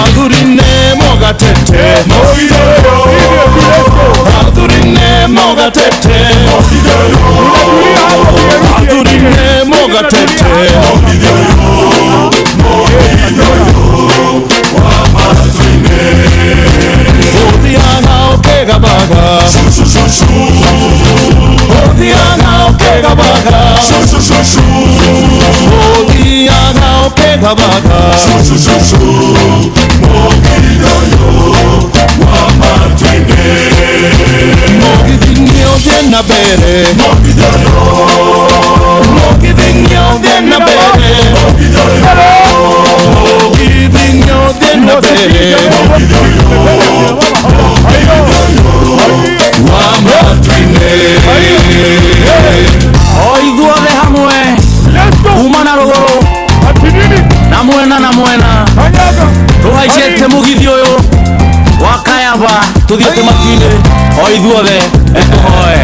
Adurine mogatete Adurine mogatete Adurine mogatete Odiana okega baga Odiana okega baga Odiana okega baga Mogidinho viene bere Mogidinho viene bere Mogidinho viene bere Oigua de hamwe Umana rogoro Namuena Tuhaicete mugithio yo Wakayaba Tuthiete matine Oigua de Ekohoe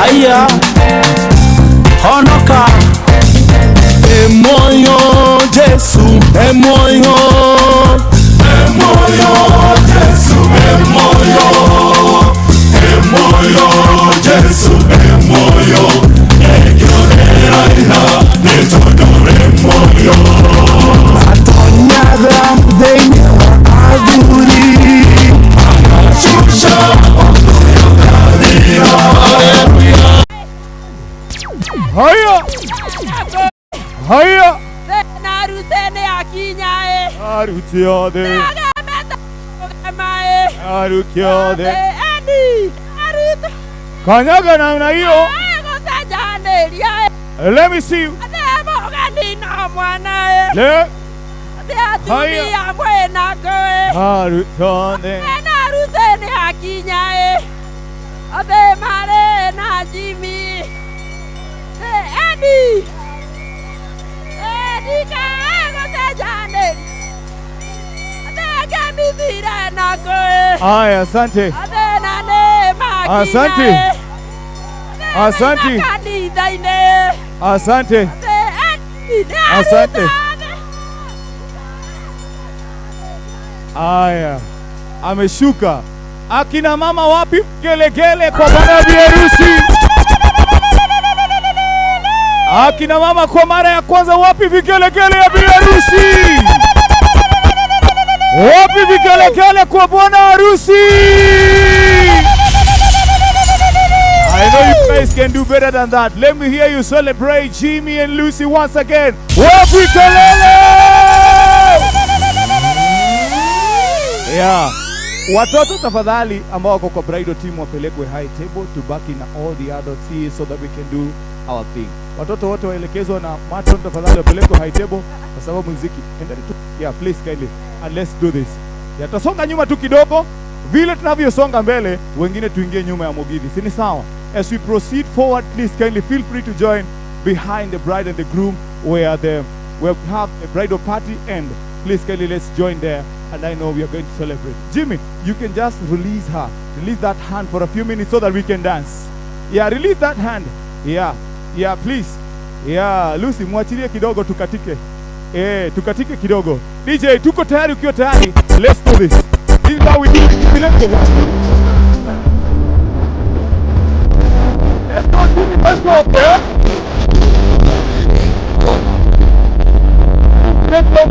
Aya Honoka Emoyo Jesu Emoyo Jesu Emoyo Jesu emoyo Ekyonera ina Netodore emoyo Atonyada mdenya aduri Anachusha Otoyo kadira Haya Haya Narusene akinyae Arutiode Nagameta Ogamae Arukiode Eni Aruto Kanyaga namna hiyo Let me see you. Le Haya Arutode Narusene akinyae Ade mare na jimi Eni Eni ka Gosajane Ade gamizira na goe Aya asante Asante Asante Asante Asante Aya ameshuka akina mama wapi gelegele kwa bwana biharusi akina mama kwa mara ya kwanza wapi vigelegele ya biharusi wapi vigelegele kwa bwana harusi I know you guys can do better than that. Let me hear you celebrate Jimmy and Lucy once again. Wapi kelele! Yeah. Watoto tafadhali ambao wako kwa bridal team wapelekwe high table to back in all the adults here so that we can do our thing. Watoto wote waelekezwa na matron tafadhali wapelekwe high table kwa sababu muziki. Yeah, please kindly. And let's do this. Yatasonga nyuma tu kidogo. Vile tunavyosonga mbele, wengine tuingie nyuma ya Mogidi. Si ni sawa? As we proceed forward, please kindly feel free to join behind the bride and the groom where we have a bridal party, and please kindly let's join there, and I know we are going to celebrate. Jimmy, you can just release that hand for a few minutes so that we can dance. Yeah, release that hand. Yeah, please. Yeah, Lucy, mwachilie kidogo tukatike. Tukatike kidogo. DJ, tuko tayari ukiwa tayari. Let's do this. This is how we do it. Let's go, okay? Let's go.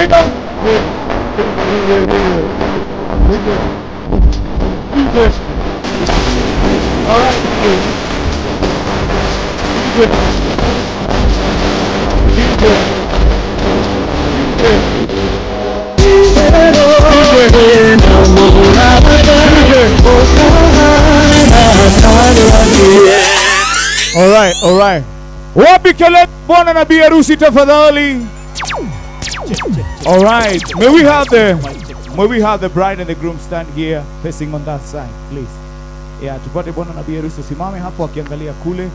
right now. All right. All right. Wapi kelele bwana na bi harusi tafadhali. All right. May we have the bride and the groom stand here facing on that side, please. Yeah, tupate bwana na bi harusi simame hapo akiangalia kule.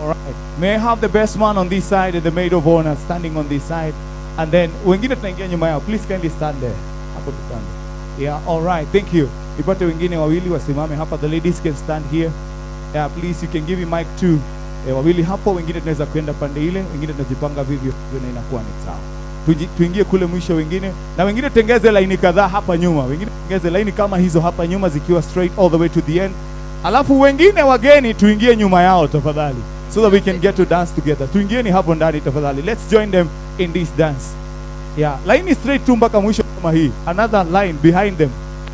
All right. May I have the best man on this side and the maid of honor standing on this side, and then wengine tunaingia nyuma yao. Please kindly stand there. Hapo tutande. Yeah, all right. Thank you. Ipate wengine wawili wasimame hapa. The ladies can stand here. Yeah, please, you can give me mic too. Wawili hapo, wengine tunaweza kwenda pande ile, wengine tunajipanga vivyo na inakuwa ni sawa. Tuingie kule mwisho wengine, na wengine tengeze laini kadhaa hapa nyuma. Wengine tengeze laini kama hizo hapa nyuma zikiwa straight all the way to the end. Alafu wengine wageni tuingie nyuma yao tafadhali, so that we can get to dance together. Tuingieni hapo ndani tafadhali. Let's join them in this dance. Yeah, laini straight tu mpaka mwisho kama hii. Another line behind them.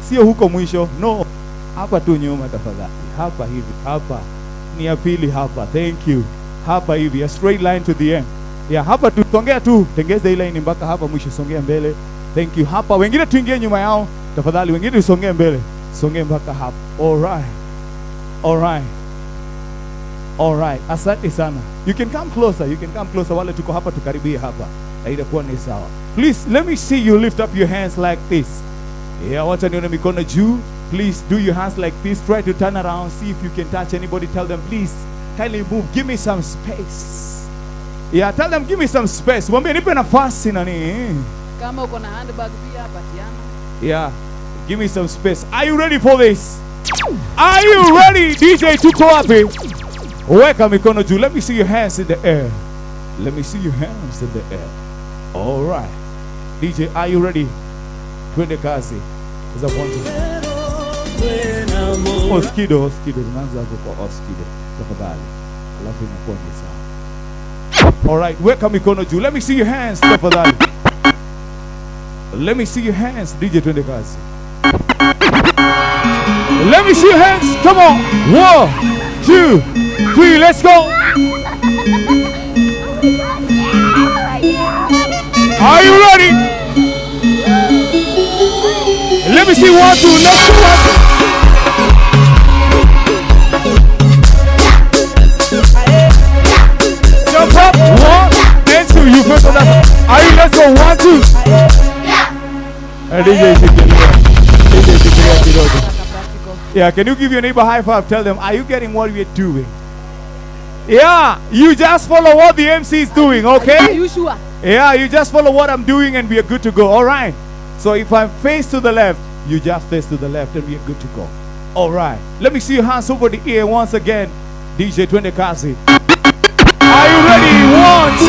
Sio huko mwisho. No. Hapa tu nyuma tafadhali. Hapa hivi. Hapa. Ni ya pili hapa. Thank you. Hapa hivi. A straight line to the end. Yeah, hapa tu. Songea tu. Tengeze ile line mpaka hapa mwisho. Songea mbele. Thank you. Hapa. Wengine tuingie nyuma yao tafadhali. Wengine tusongee mbele. Songea mpaka hapa. All right. All right. All right. Asante sana. You can come closer. You can come closer. Wale tuko hapa tukaribie hapa. Na itakuwa ni sawa. Please, let me see you lift up your hands like this. Yeah, wacha nione mikono juu. Please do your hands like this. Try to turn around. See if you can touch anybody. Tell them, please, kindly move. Give me some space. Yeah, tell them, give me some space. Mwambie nipe nafasi nani. Kama uko na handbag pia patiana. Yeah, give me some space. Are you ready for this? Are you ready? DJ tuko wapi? Weka mikono juu. Let me see your hands in the air. Let me see your hands in the air. All right. DJ, are you ready? Twende kazi. Oskido. Tunaanza hapo kwa Oskido. Tafadhali. Alafu inakuwa ni sawa. All right. Weka mikono juu. Let me see your hands. Tafadhali. Let me see your hands. DJ, twende kazi. Let me see your hands. Come on. 1, 2, 3. Let's go. Are you ready? Let me see 1, 2. Let's go. Jump up. 1 and 2. You first on that. Are you? Let's go. 1, 2. Yeah, can you give your neighbor a high five? Tell them, are you getting what we're doing? Yeah, you just follow what the MC is doing, okay? Are you sure? Yeah, you just follow what I'm doing and we are good to go. All right. So if I face to the left, you just face to the left and we are good to go. All right. Let me see your hands over the ear once again. DJ Twende Kazi. Are you ready? 1, 2.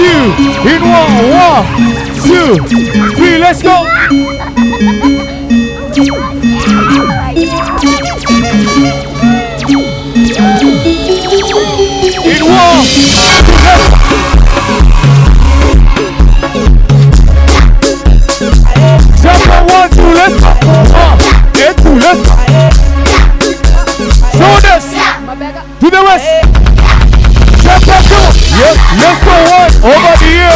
In 1, 2, 3. Let's go. In 1. Jump on 1, 2, let's go. 1 and 2, let's go. Shoulders to the west. Jump up, come on. Yes, let's go 1 over the ear.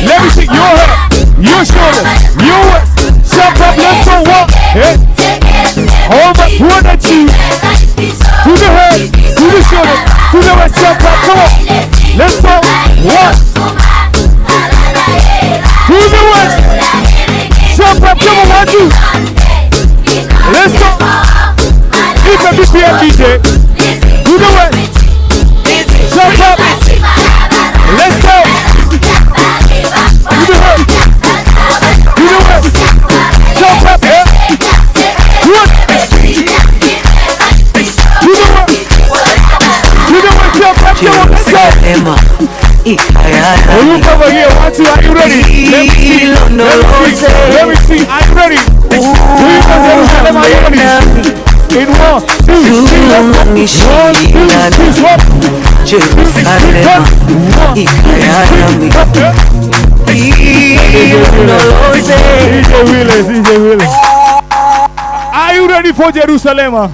Let me see your head, your shoulders, your waist. Jump up, let's go 1. Head over 1 and 2. To the head, to the shoulder, to the west. Jump up, come on. Let's go 1. To the west. Jump up, come on, 1, 2. Let's go. Keep a BPM DJ. To the west. Jump up. Let's go. To the head. To the west. Jump up, yeah. Good. To the west. To the west, jump up, come on, let's go. Oh, look over here, 1, 2, are you ready? Let me see, let me see, are you ready? Do you know Jerusalema, are you ready? In 1, 2, 3, let's go. 1, 2, 3, swap. Jerusalema, Ikayarami, DJ Willis. Are you ready for Jerusalema?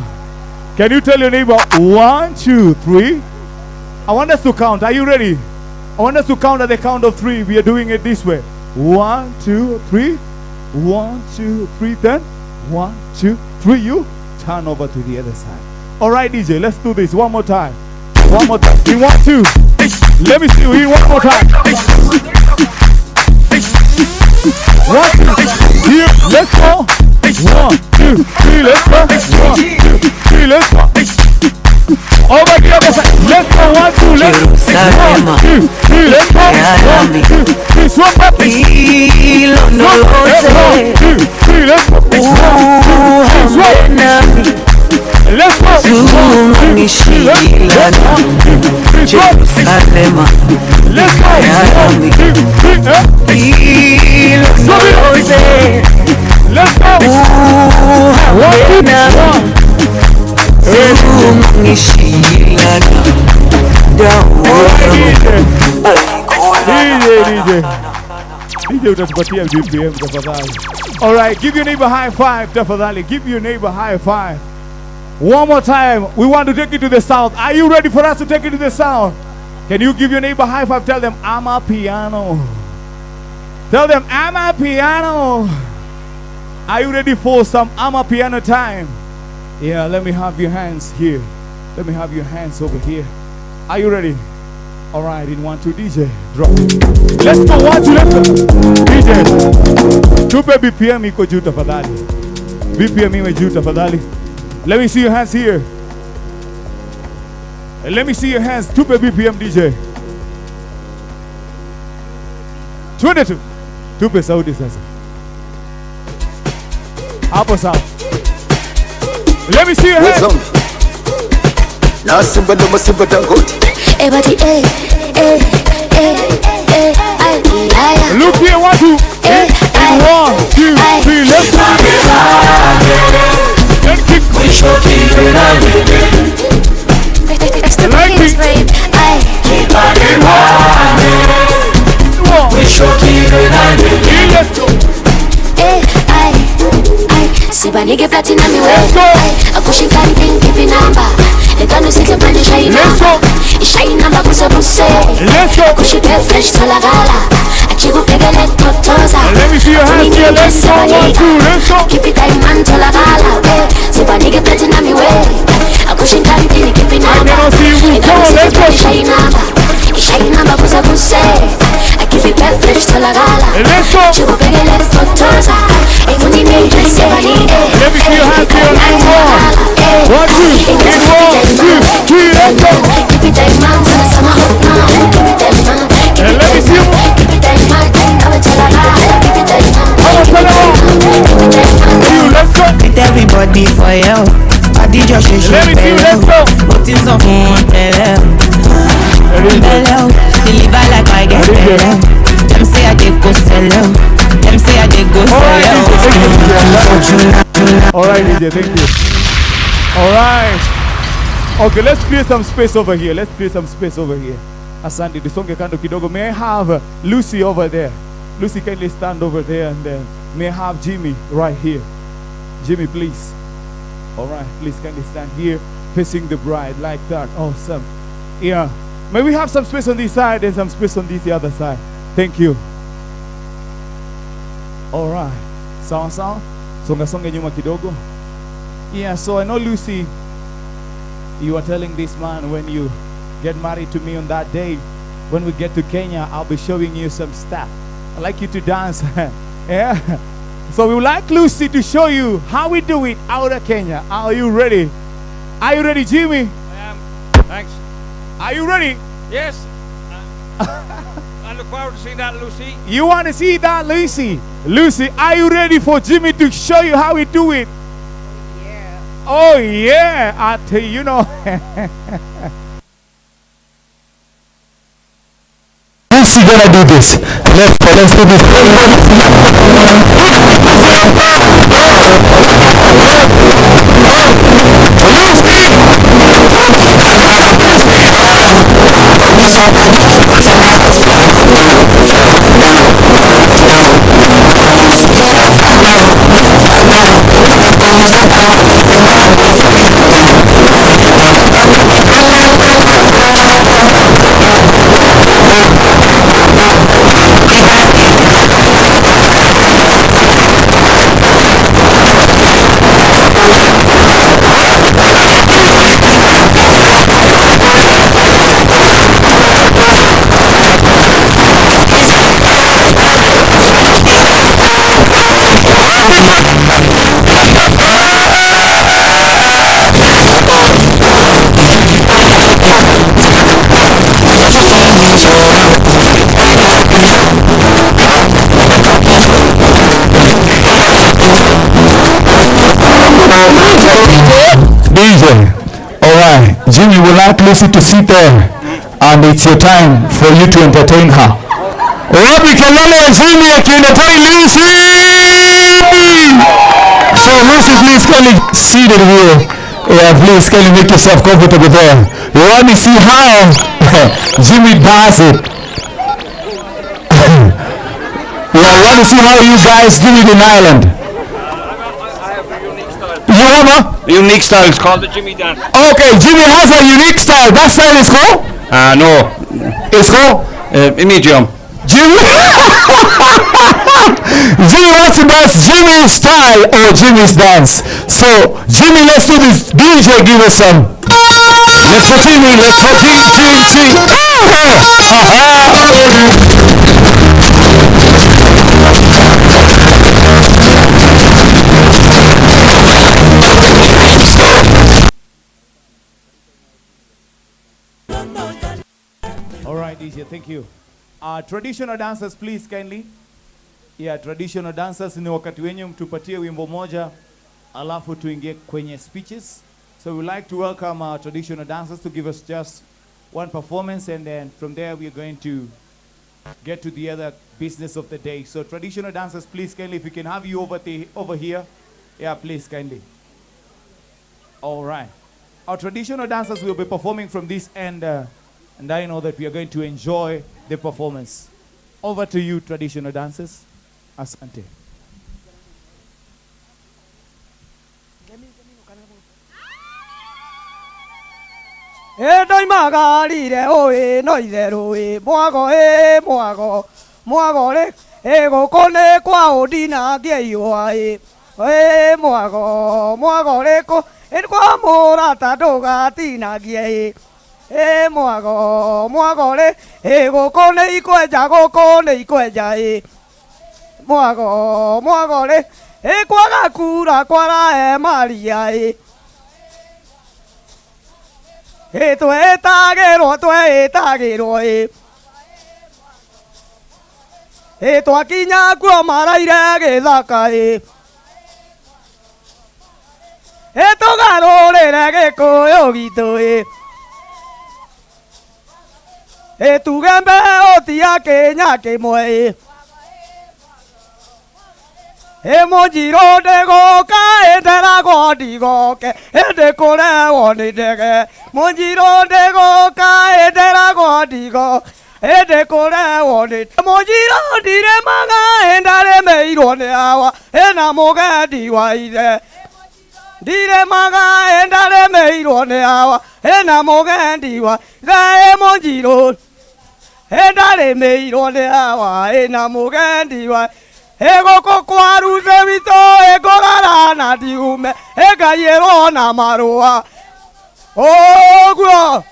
Can you tell your neighbor 1, 2, 3? I want us to count. Are you ready? I want us to count at the count of 3. We are doing it this way. 1, 2, 3. 1, 2, 3. Then 1, 2, 3. You turn over to the other side. All right, DJ. Let's do this one more time. One more time. In 1, 2. Let me see you in one more time. 1, 2. Here. Let's go. 1, 2, 3. Let's go. 1, 2, 3. Let's go. Over the other side. Let's go. 1, 2. Let's go. 1, 2, 3. Let's go. 1, 2, 3. Swap up. 1, 2, 3. Let's go. 1, 2, 3. Swap. Let's go. Jerusalema. Let's go. 1, 2, 3. Let's go. 1, 2, 1. DJ utatupatia BPM tafadhali. All right, give your neighbor high five tafadhali. Give your neighbor high five. One more time. We want to take it to the south. Are you ready for us to take it to the south? Can you give your neighbor high five? Tell them Amapiano. Tell them Amapiano. Are you ready for some Amapiano time? Yeah, let me have your hands here. Let me have your hands over here. Are you ready? All right, in 1, 2, DJ, drop. Let's go, 1, 2, let's go. DJ, tupe BPM iko juu tafadhali. BPM ime juu tafadhali. Let me see your hands here. Let me see your hands. Tupe BPM, DJ. 22. Tupe sauti sasa. Hapo sawa. Let me see your hands. Na simba ndo masimba Dangote. Everybody, Look here, 1, 2. 1, 2, 3, let's go. Then kick. it's the biggest babe. Let's go. Siba nige platinum mi way. Akushi can't keep it number. Let's go. Shine number kusabuse. Let's go. Kushi pe fresh talagala. Achigu pegele totoza. Let me see your hands here. Let's go. 1, 2. Let's go. Keep it diamond talagala. Siba nige platinum mi way. Akushi can't keep it number. I see you. Come on, let's go. Shine number kusabuse. I keep it pe fresh talagala. Let's go. Achigu pegele totoza. Efundi mi dress ebani. Let me see your hands here. Let's go. 1, 2. 1, 2, 3. Let's go. Keep it diamond till the summer hot now. Keep it diamond. And let me see you. Keep it diamond. I will tell her. Keep it diamond. Let's go. With everybody for you. I did your shit. Let me see you. Let's go. What is up on Hello. Deliver like I get hello. Them say I did go sell out. Them say I did go sell out. All right, DJ, thank you. All right. Okay, let's clear some space over here. Let's clear some space over here. Asante, disonge kando kidogo. May I have Lucy over there? Lucy, kindly stand over there, and then may I have Jimmy right here? Jimmy, please. All right, please kindly stand here, facing the bride like that. Awesome. Yeah. May we have some space on this side and some space on this the other side? Thank you. All right. Sawa sawa. Songa nyuma kidogo. Yeah, so I know, Lucy, you are telling this man when you get married to me on that day, when we get to Kenya, I'll be showing you some stuff. I'd like you to dance. Yeah. So we would like Lucy to show you how we do it out of Kenya. Are you ready? Are you ready, Jimmy? I am. Thanks. Are you ready? Yes. I look forward to seeing that, Lucy. You want to see that, Lucy? Lucy, are you ready for Jimmy to show you how we do it? Yeah. Oh, yeah. I tell you, you know. How's she gonna do this? Let's do this. Jimmy would like Lucy to sit there, and it's your time for you to entertain her. Wapi kelele Jimmy akientertain Lucy! So Lucy, please kindly sit here. Yeah, please kindly make yourself comfortable there. You want to see how Jimmy does it? Yeah, you want to see how you guys do it in Ireland? I have a unique style. You have a Unique style. It's called the Jimmy dance. okay, Jimmy has a unique style. That style is called? No. It's called? Imagium. Jimmy? Jimmy wants to dance Jimmy's style or Jimmy's dance. So, Jimmy, let's do this. DJ, give us some. Let's for Jimmy. Let's for Jimmy. All right, DJ, thank you. Traditional dancers, please kindly. Yeah, traditional dancers, ni wakati wenyu mtupatie wimbo moja alafu tuingie kwenye speeches. So we like to welcome our traditional dancers to give us just one performance, and then from there we are going to get to the other business of the day. So traditional dancers, please kindly, if we can have you over here. Yeah, please kindly. All right. Our traditional dancers will be performing from this end, and I know that we are going to enjoy the performance. Over to you, traditional dancers. Asante. Doi magari re oe noi zero e moago moago le ego kone kwa odina ge yoa e moago le ko e kwa morata doga tina ge e moago le ego kone ikweja go kone ikweja e moago le e kwa gakura kwa e maria e etagero e twakinya kuo maraire githaka tugarurire gikuyu gitu tugembe otia kinya kimwe Monjiro ndĩgũka ĩnderagwo ndigoke ĩndĩkũrehwo nĩ ndege Monjiro ndĩgũka ĩnderagwo ndigo ĩndĩkũrehwo nĩ Monjiro ndirĩmaga ĩndarĩmĩirwo nĩ hawa ĩna mũgendi wa ithe ndirĩmaga ĩndarĩmĩirwo nĩ hawa ĩna mũgendi wa ithe Monjiro ĩndarĩmĩirwo nĩ hawa ĩna mũgendi wa Ego kwaru se vito ego garana diume ega yerona marua ogwo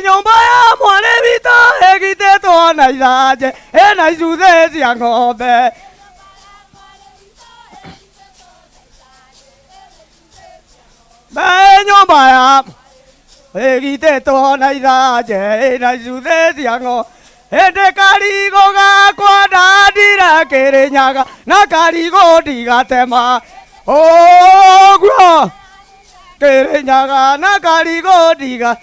nyumba ya mwane vito egite to na ilaje na izuze cia ng'ombe nyumba ya egite to na ilaje na izuze cia ng'ombe Ende karigo gakwa ndandira Kirinyaga na karigo ndigatema ogwo Kirinyaga na karigo ndiga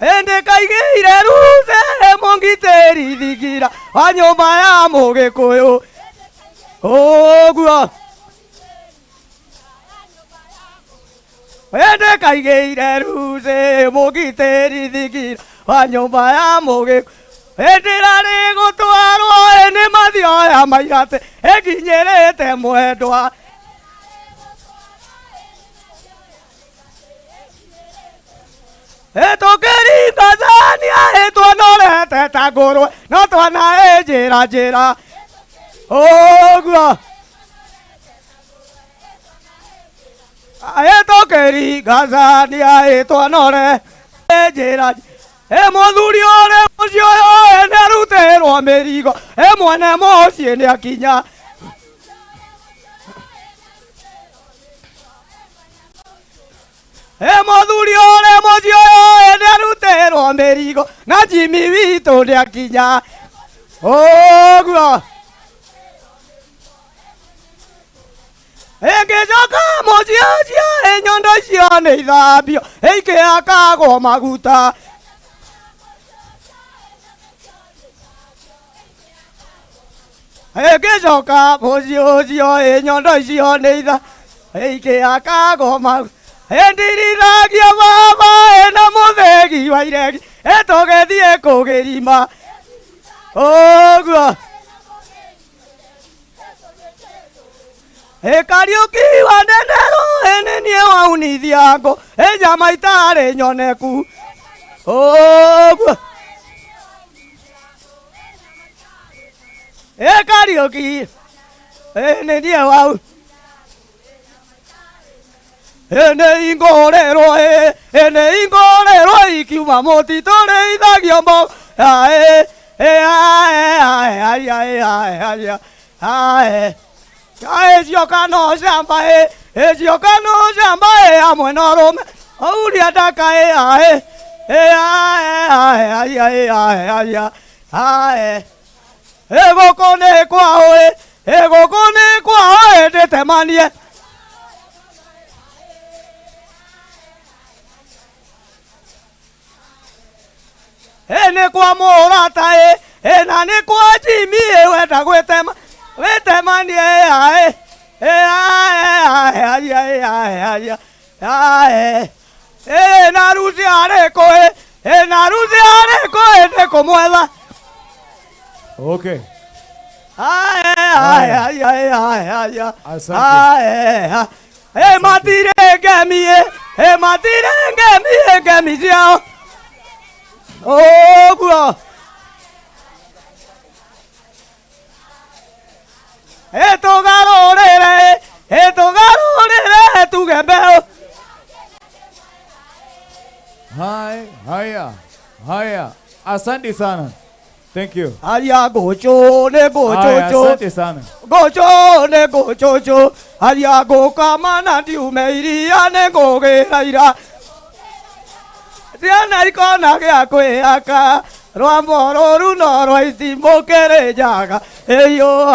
ende kaigĩire ruze mũngitĩri thigira wa nyũmba ya mũgĩkũyũ ogwo ende kaigĩire ruze mũngitĩri thigira wa nyũmba ya mũgĩkũyũ Endirari gutwarwo ene mathioya mairate ekinyerete mwendwa Etokeringa zania etwanorete tagurwe no twana njĩra ogwo Etokeringa zania etwanore njĩra Mũthuri ũrĩ mũciĩ ũyũ nĩarutirwo mĩrigo mwene mũciĩ nĩakinya Mũthuri ũrĩ mũciĩ ũyũ nĩarutirwo mĩrigo na Jimmy witũ nĩakinya ogwo Egejoka mojiajia enyondo jione idhabio eike akago maguta Egejoka mojiajia enyondo jione idhabio eike akago maguta Endiriragia baba ena muthegi wa iregi etogethie kugirima Ogua Ekariuki wa nenero enenie wa unithiango eja maitare nyoneku Ogua Ekariuki enenie wa Ene ingorero ikiuma motitore ithagio mo ae sioka no shamba amwe no rome auria daka egokone kwao detemanie Ene kwa morata ena ne kwa jimi weta gwetema wetema ni naruzi areko ne komwela Okay. Matire gemie jiao Ogua Etogarorere tugebeo Haya. Asante sana. Thank you. Aya gocho ne gocho. Asante sana. Gocho ne gocho. Aya go kamana diumeiria ne gogeraira. Diana ikona gya kweaka Rwamoro runo rwaitimo kerejaga Eyo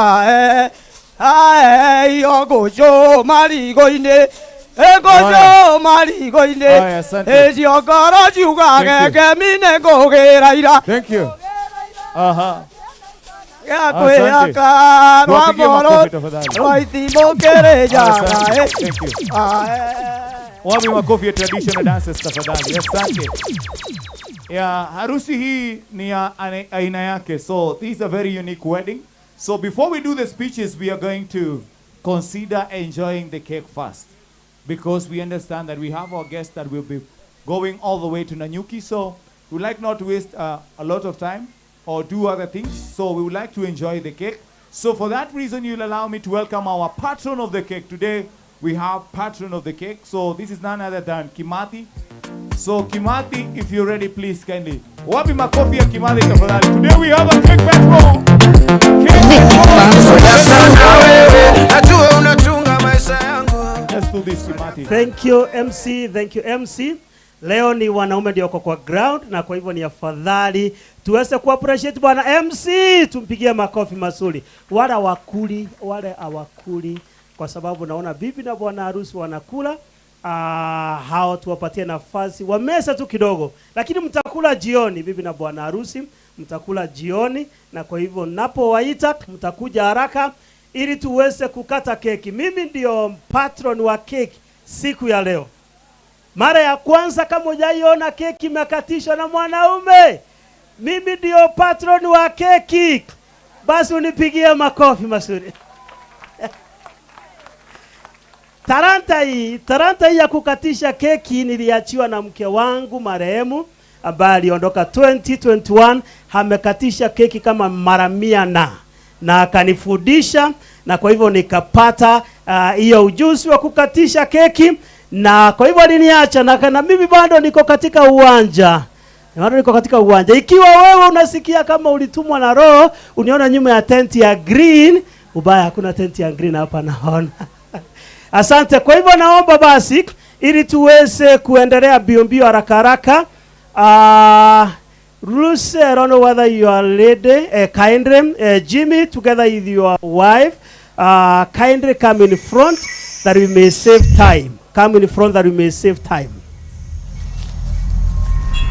yo gocho marigoine Gocho marigoine Ezio goro juga gemine gogeraira Thank you. Gya kweaka Rwamoro rwaitimo kerejaga Thank you. Wapi makofi ya traditional dances tafadhali. Asante. Ya harusi hii ni ya aina yake. So this is a very unique wedding. So before we do the speeches, we are going to consider enjoying the cake first, because we understand that we have our guests that will be going all the way to Nanyuki. So we would like not to waste a lot of time or do other things. So we would like to enjoy the cake. So for that reason, you'll allow me to welcome our patron of the cake today. We have patron of the cake. So this is none other than Kimati. So Kimati, if you're ready, please kindly. Wapi makofi ya Kimati tafadhali. Today we have a cake patron. Let's do this, Kimati. Thank you MC, thank you MC. Leo ni wanaume ndio kwa ground, na kwa hivyo ni afadhali tuweze kuappreciate bwana MC, tumpigie makofi mazuri. Wale hawakuli kwa sababu naona bibi na bwana harusi wanakula. Hao tuwapatie nafasi wamesa tu kidogo, lakini mtakula jioni. Bibi na bwana harusi mtakula jioni, na kwa hivyo napowaita mtakuja haraka ili tuweze kukata keki. Mimi ndio patron wa keki siku ya leo. Mara ya kwanza kama hujaiona keki imekatishwa na mwanaume, mimi ndio patron wa keki. Basi unipigie makofi mazuri. Talanta hii ya kukatisha keki niliachiwa na mke wangu marehemu ambaye aliondoka 2021. Amekatisha keki kama mara 100 na akanifundisha, na kwa hivyo nikapata hiyo ujuzi wa kukatisha keki, na kwa hivyo aliniacha na mimi bado niko katika uwanja. Ikiwa wewe unasikia kama ulitumwa na roho uniona nyuma ya tent ya green, ubaya hakuna tent ya green hapa naona. Asante. Kwa hivyo naomba basi ili tuweze kuendelea mbio haraka. Lucy, I don't know whether you are lady, kindly, Jimmy, together with your wife, kindly come in front. that we may save time. Come in front that we may save time.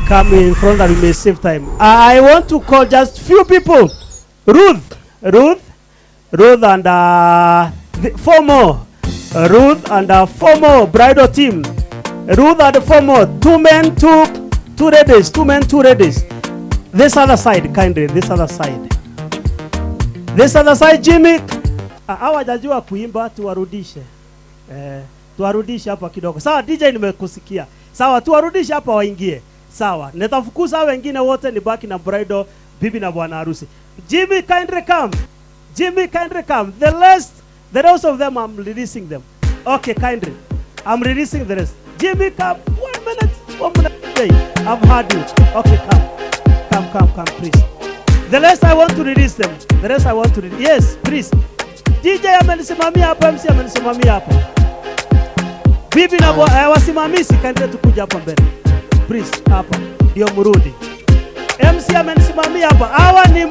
Come in front that we may save time. I want to call just few people. Ruth and 4 more. Ruth and 4 more. Bridal team. Ruth and 4 more. 2 men, 2 ladies. 2 men, 2 ladies. This other side, kindly. This other side. This other side, Jimmy. Hawajajua kuimba, tuwarudishe. Tuwarudishe hapa kidogo. Sawa, DJ nimekusikia. Sawa, tuwarudishe hapa waingie. Sawa, nitafukuza wengine wote nibaki na bridal, bibi na bwana harusi. Jimmy, kindly come. Jimmy, kindly come. The rest of them, I'm releasing them. Okay, kindly. I'm releasing the rest. Jimmy, come. 1 minute. 1 minute. Hey, I've heard you. Okay, come. Come, please. The rest I want to release them. The rest I want to release. Yes, please. DJ amenisimamia hapa, MC amenisimamia hapa. Bibi na wasimamisi kindly tukuja hapa mbele. Please, hapa. Ndio mrudi. MC amenisimamia hapa. Hawa ni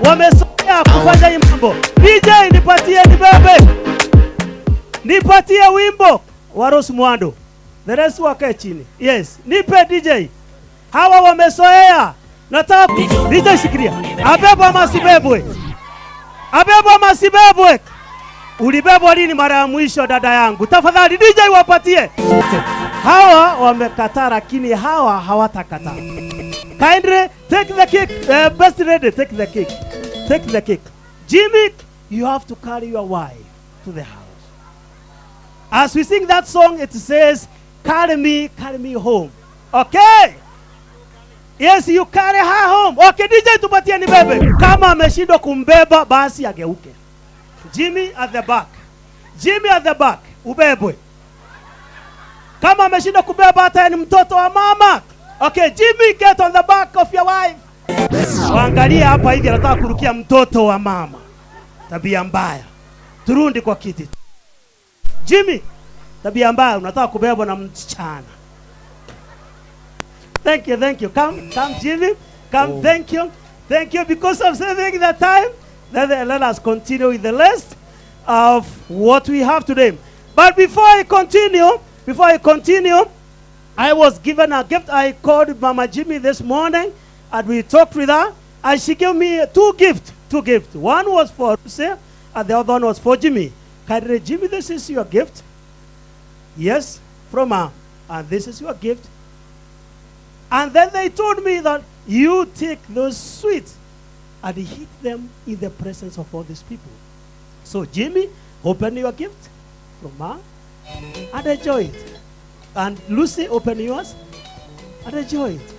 wamesomea kufanya hii mambo. DJ nipatie nibebe. Nipatie wimbo wa Rose Mwando. The rest wakae chini. Yes, nipe DJ. Hawa wamesoea. Nataka DJ shikilia. Abebo ama sibebwe? Abebo ama sibebwe? Ulibebwa lini mara ya mwisho dada yangu? Tafadhali DJ wapatie. Hawa wamekataa lakini hawa hawatakataa. Kindly take the cake. Best lady, take the cake. Take the cake. Jimmy, you have to carry your wife to the house. As we sing that song, it says, carry me home. Okay? Yes, you carry her home. Okay, DJ tupatie ni bebe. Kama ameshindwa kumbeba, basi ageuke. Jimmy at the back. Jimmy at the back. Ubebwe. Kama ameshindwa kubeba hata ni mtoto wa mama. Okay, Jimmy, get on the back of your wife. Waangalia hapa hivi anataka kurukia mtoto wa mama. Tabia mbaya. Turundi kwa kiti. Jimmy, tabia mbaya unataka kubebwa na msichana. Thank you. Come, Jimmy. Come, oh. Thank you because of saving the time. Let us continue with the list of what we have today. But before I continue, I was given a gift. I called Mama Jimmy this morning, and we talked with her, and she gave me 2 gifts. 2 gifts. One was for Lucy, and the other one was for Jimmy. Jimmy, this is your gift. Yes, from her, and this is your gift. And then they told me that you take those sweets and hit them in the presence of all these people. So Jimmy, open your gift from her and enjoy it. And Lucy, open yours and enjoy it.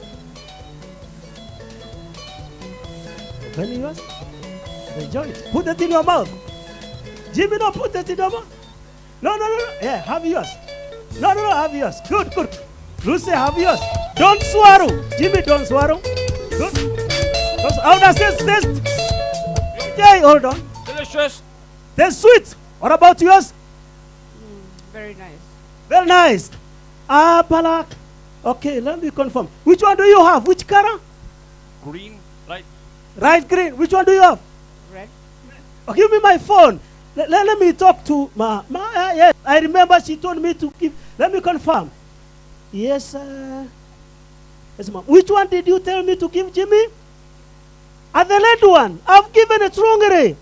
Open yours and enjoy it. Put it in your mouth. Jimmy, no, put it in your mouth. No. Yeah, have yours. No, have yours. Good. Lucy, have yours. Don't swallow. Jimmy, don't swallow. Good. How does this taste? Okay, hold on. Delicious. They're sweet. What about yours? Very nice. Very nice. Balak. Okay, let me confirm. Which one do you have? Which color? Green, light. Right, green. Which one do you have? Red. Oh, give me my phone. Let me talk to Ma. Yes, I remember she told me to give. Let me confirm. Yes, yes, ma'am. Which one did you tell me to give Jimmy? The red one. I've given it wrongly.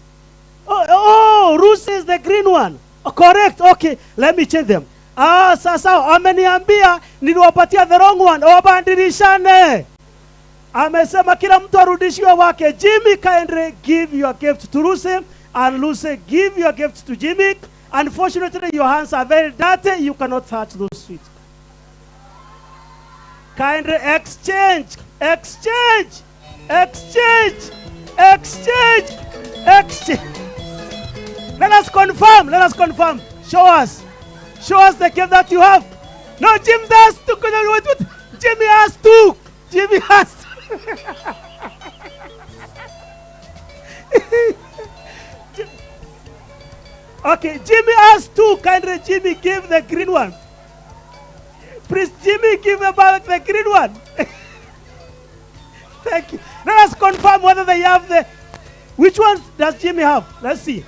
Oh, Ruth is the green one. Oh, correct. Okay, let me change them. Sasa ameniambia niliwapatia the wrong one. Wabadilishane. Amesema kila mtu arudishiwe wake. Jimmy, kindly give your gift to Lucy, and Lucy, give your gift to Jimmy. Unfortunately, your hands are very dirty. You cannot touch those sweets. Kindly exchange. Let us confirm. Show us the gift that you have. No, Jimmy has to. Wait. Jimmy has to. Okay, Jimmy has 2. Kindly, Jimmy, give the green one. Please, Jimmy, give about the green one. Thank you. Let us confirm whether they have the... Which one does Jimmy have? Let's see.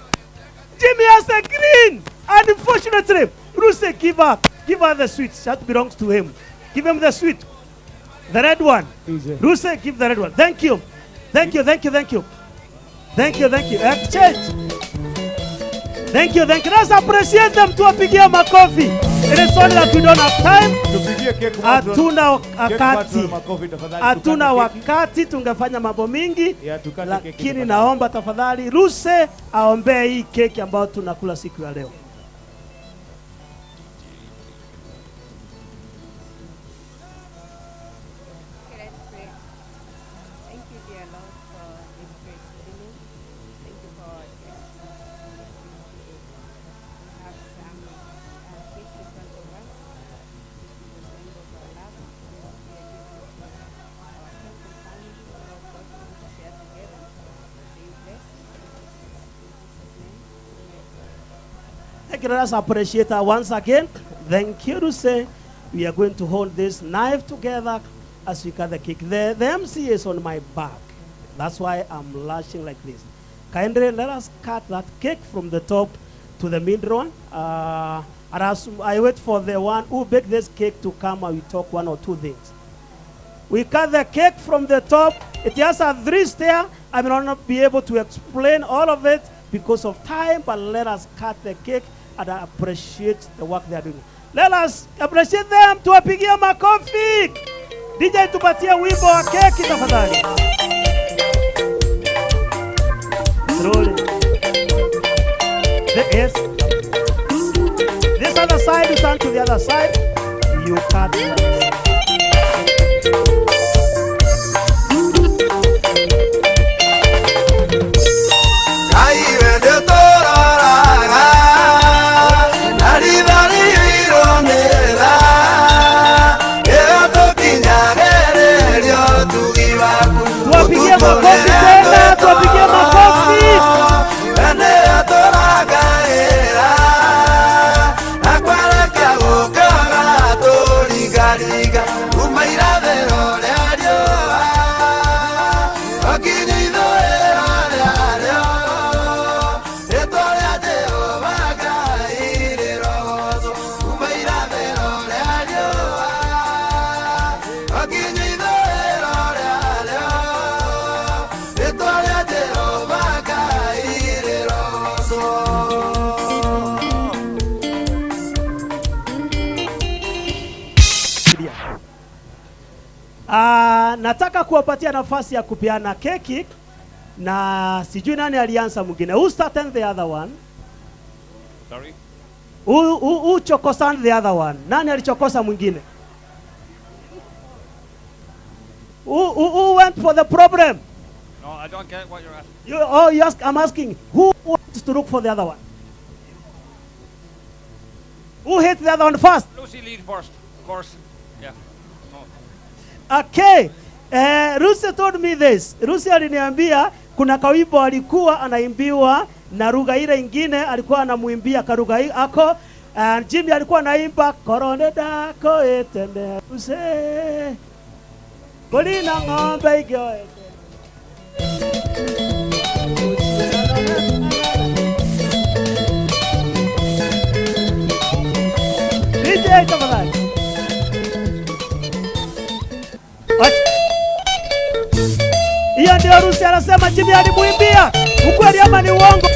Jimmy has the green. Unfortunately, Ruse, give her the sweet. That belongs to him. Give him the sweet. The red one. Easy. Ruse, give the red one. Thank you. Thank you. Exchange. Thank you. Let's appreciate them. Tuwapigie makofi. It is only that we don't have time. Tupigie cake Hatuna wakati. makofi tafadhali. Hatuna Tukate keki. wakati, tungefanya mambo mingi. Ya, tukate keki Lakini tafadhali. naomba tafadhali Ruse aombee hii keki ambayo tunakula siku ya leo. Okay, let's pray. Thank you, dear Lord, for this great evening. Thank you for this opportunity to have some cake in front of us. This is the symbol of our love. And Lord, we are giving it to our friends and family, Lord God, to share together. May you bless us. In Jesus' name, amen. Thank you. Let us appreciate her once again. Thank you, Ruse. We are going to hold this knife together as we cut the cake. The MC is on my back. That's why I'm lashing like this. Kindly let us cut that cake from the top to the middle one. And as I wait for the one who baked this cake to come, I will talk one or two things. We cut the cake from the top. It has a 3-stair. I may not be able to explain all of it because of time, but let us cut the cake and appreciate the work they are doing. Let us appreciate them. Tuwapigie makofi. DJ tupatie wimbo wa keki tafadhali. Slowly. Yes. This other side, you turn to the other side. You cut it. Tuwapigie makofi tena, tuwapigie makofi. Nataka kuwapatia nafasi ya kupeana keki na sijui nani alianza mwingine. Who started the other one? Sorry? Who chokosa the other one? Nani alichokosa mwingine? Who went for the problem? No, I don't get what you're asking. I'm asking, who wants to look for the other one? Who hit the other one first? Lucy lead first, of course. Yeah. No. Okay. Rusi told me this. Rusi aliniambia kuna kawimbo alikuwa anaimbiwa na lugha ile ingine, alikuwa anamuimbia karuga ako, and Jimmy alikuwa anaimba korone dako etende use kolina ng'ombe igyo DJ tafadhali. Hiyo ndio Rusi anasema Jimmy alimuimbia. Ukweli ama ni uongo?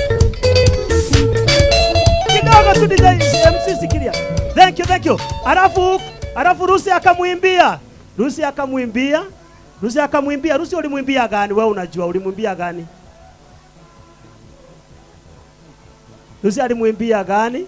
Kidogo tu DJ MC sikilia. Thank you. Alafu Rusi akamuimbia. Rusi ulimuimbia gani? Wewe unajua ulimuimbia gani? Rusi alimuimbia gani?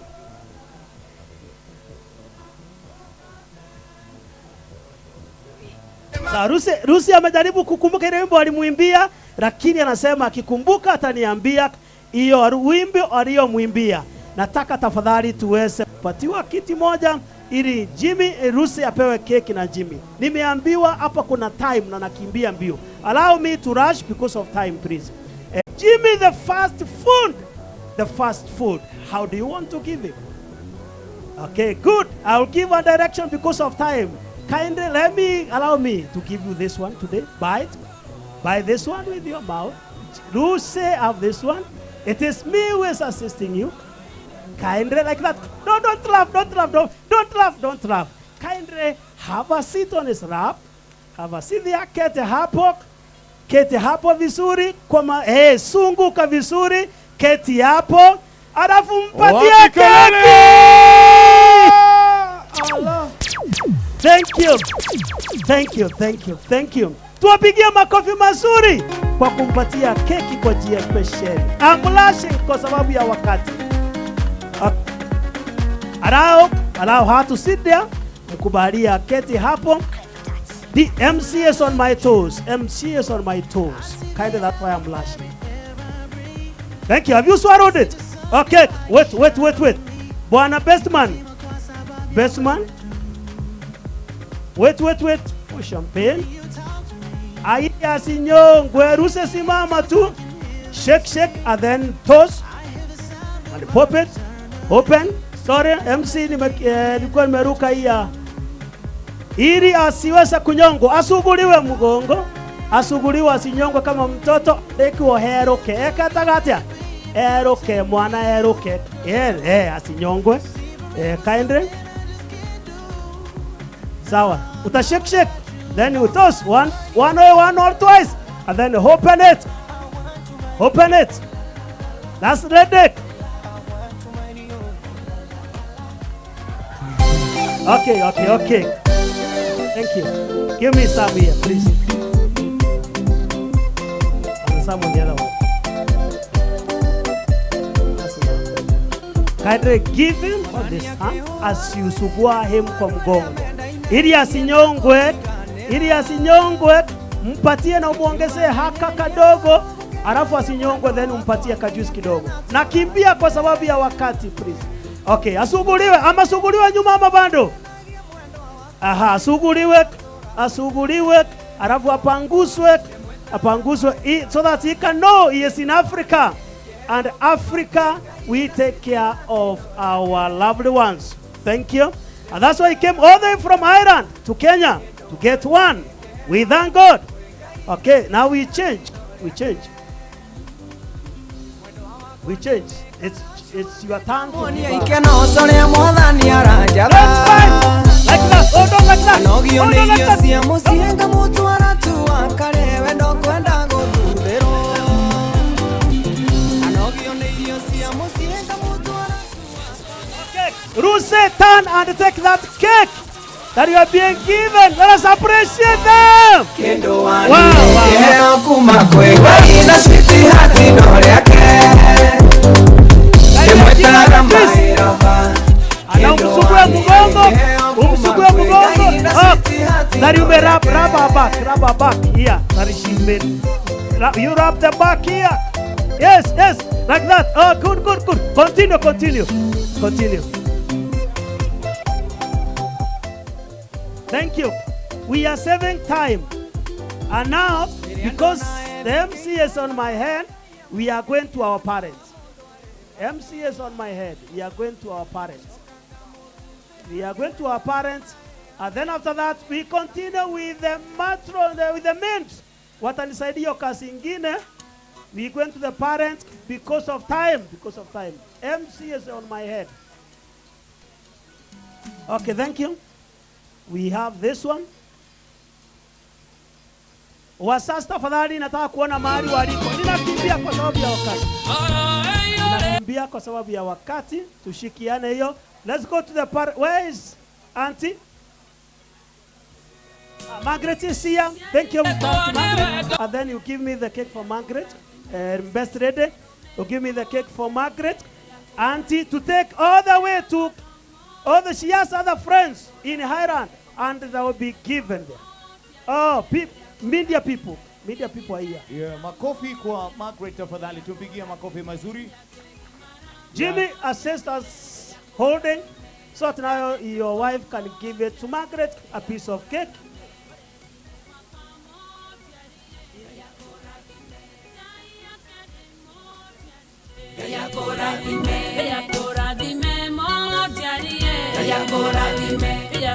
Rusi amejaribu kukumbuka ile wimbo alimuimbia, lakini anasema akikumbuka ataniambia hiyo wimbo aliyomwimbia. Nataka tafadhali tuweze kupatiwa kiti moja ili Jimmy Rusi apewe keki na Jimmy. Nimeambiwa hapa kuna time na nakimbia mbio. Allow me to rush because of time, please. Jimmy, the first food. How do you want to give him? Okay, good. I'll give a direction because of time. Kindly allow me to give you this one today. Buy this one with your mouth. Lucy have this one. It is me who is assisting you. Kindly like that. No, don't laugh, don't laugh, don't laugh, don't laugh. Kindly have a seat on his lap. Have a seat there, kete hapo. Keti hapo vizuri kwa sunguka vizuri, keti hapo, alafu mpatie keki. Allah. Thank you. Thank you, thank you, thank you. Tuwapigie makofi mazuri kwa kumpatia keki kwa njia special. Amlashi kwa sababu ya wakati. Allow her to sit there. Mkubalia keti hapo. The MC is on my toes. MC is on my toes. Kind of that's why I'm blushing. Thank you. Have you swallowed it? Okay. Wait. Bwana best man. Best man. Wait. For champagne. Aya sinyongwe. Ruse simama tu. Shake and then toss. And pop it. Open. Sorry, MC nilikuwa nimeruka hii ili asiweza kunyongo, asuguliwe mgongo, asuguliwe asinyongwe kama mtoto, ekiwa heroke, ekatagatia, heroke, mwana heroke, asinyongwe, kindly. Sawa, utashake, then you toss, one or twice, and then open it, that's ready. Okay. Thank you. Give me some here, please. And some on the other one. Kindly give him on this hand as you sugua him from gongo. Ili asinyongwe, mpatie na umuongeze haka kadogo, alafu asinyongwe then umpatie kajuice kidogo. Na kimbia kwa sababu ya wakati, please. Okay, asuguliwe nyuma ama bando? Aha, asuguliwe, alafu apanguswe, so that he can know he is in Africa. And Africa, we take care of our lovely ones. Thank you. And that's why he came all the way from Ireland to Kenya to get one. We thank God. Okay, now we change. It's your turn. Let's fight. Like that. Oh, don't like that. Oh, don't like that. Okay. Ruse, turn and take that cake that you are being given. Let us appreciate them. Umsugue mugongo. That you may rub her back here. That she made. You rub the back here. Yes, like that. Oh, good. Continue. Thank you. We are saving time. And now, because the MC is on my head, we are going to our parents. MC is on my head. We are going to our parents. And then after that, we continue with the matron, with the men. Watanisaidia kazi ingine. We going to the parents because of time. MC is on my head. Okay, thank you. We have this one. Wasasa tafadhali nataka kuona mahali waliko. Ninakimbia kwa sababu ya wakati. Tushikiane hiyo. Let's go to the parent. Where is Auntie? Margaret is here. Thank you, Margaret. And then you give me the cake for Margaret. Best ready. You give me the cake for Margaret. Auntie to take all the way to she has other friends in Highland and they will be given there. Oh, media people are here. Yeah, makofi kwa Margaret tafadhali. Tupigie makofi mazuri. Jimmy assist us holding so that now your wife can give it to Margaret a piece of cake.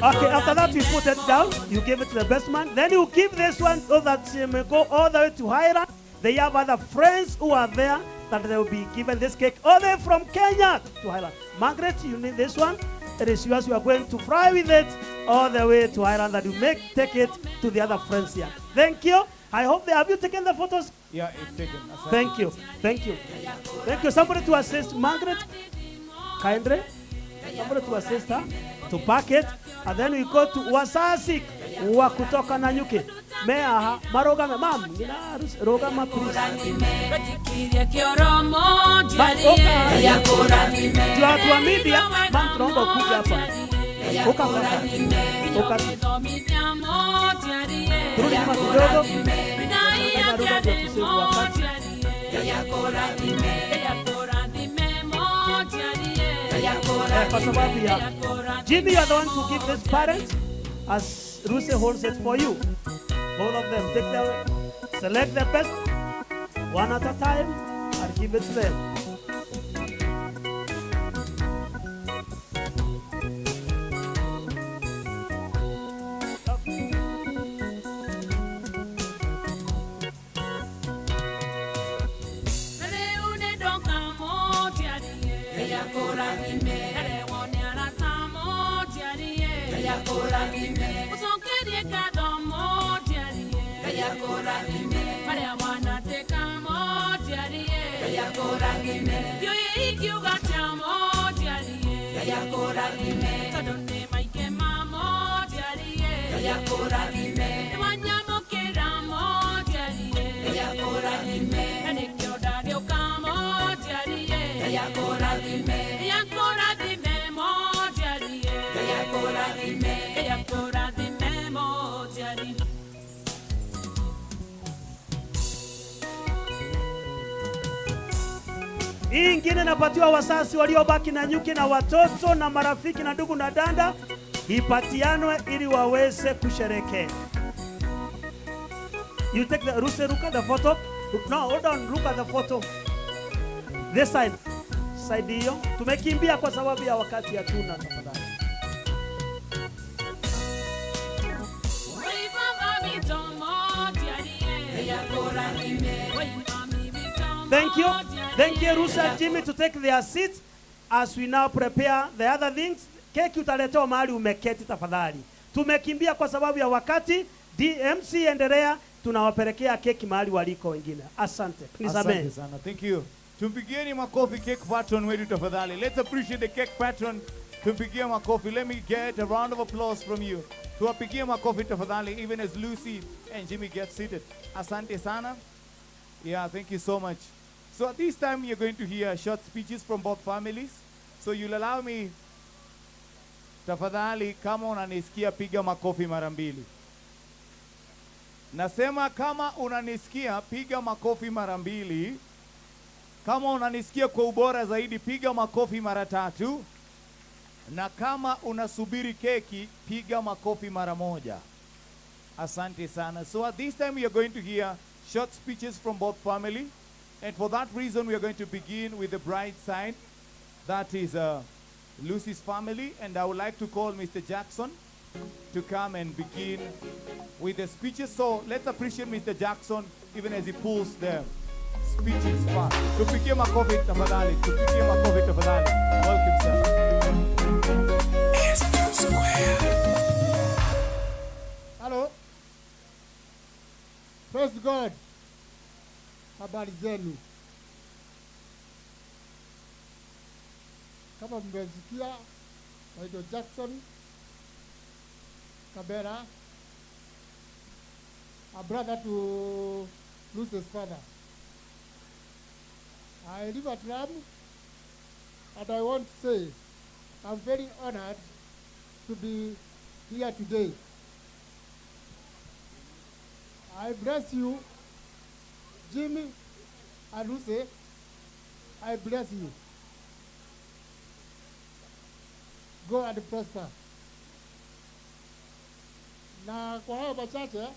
Okay, after that you put it down, you give it to the best man, then you give this one so that she may go all the way to Highland. They have other friends who are there that they will be given this cake all the way from Kenya to Highland. Margaret, you need this one. It is yours. You are going to fly with it all the way to Highland. That you take it to the other friends here. Thank you. I hope have you taken the photos? Yeah, it's taken. Thank you. Thank you. Thank you. Somebody to assist Margaret. Kindly. Somebody to assist her to pack it. And then we go to Wasasik wa kutoka Nanyuki. Mea marogame mam ngina rogama please. Tuwa media mam tunaomba kuja hapa. Oka sasa. Oka. Turudi nyuma kidogo. Naruka ndio tusevu wakati. Kwa sababu ya Jimmy, you are the one to give this parent as Ruse holds it for you. Both of them select the best one at a time and give it to them. Hii ingine napatiwa wasasi waliobaki na nyuki na watoto na marafiki na ndugu na danda, ipatianwe ili waweze kusherekea. You take the Ruse, look at the photo. No, hold on, look at the photo. This side. Side hiyo. Tumekimbia kwa sababu ya wakati hatuna tafadhali. Thank you. Thank you, Rusa and Jimmy, to take their seats as we now prepare the other things. Keki utaletewa mahali umeketi tafadhali. Tumekimbia kwa sababu ya wakati. DMC endelea, tunawapelekea keki mahali waliko wengine. Asante. Asante sana. Thank you. Tumpigieni makofi cake patron wetu tafadhali. Let's appreciate the cake patron. Tumpigie makofi. Let me get a round of applause from you. Tuwapigie makofi tafadhali, even as Lucy and Jimmy get seated. Asante sana. Yeah, thank you so much. So at this time, you're going to hear short speeches from both families. So you'll allow me, tafadhali, kama unanisikia piga makofi mara mbili. Nasema kama unanisikia piga makofi mara mbili. Kama unanisikia kwa ubora zaidi piga makofi mara tatu. Na kama unasubiri keki piga makofi mara moja. Asante sana. So at this time we are going to hear short speeches from both families. And for that reason, we are going to begin with the bride's side. That is Lucy's family. And I would like to call Mr. Jackson to come and begin with the speeches. So let's appreciate Mr. Jackson even as he pulls the speeches fast. Tupigie makofi tafadhali. Tupigie makofi tafadhali. Welcome, sir. Hello. Praise God. Habari zenu. Kama mmesikia, naitwa Jackson Kabera, a brother to Lucy's father. I live at Ram, and I want to say I'm very honored to be here today. I bless you, Jimmy and Lucy. I bless you. Go and prosper. Na kwa hayo machache,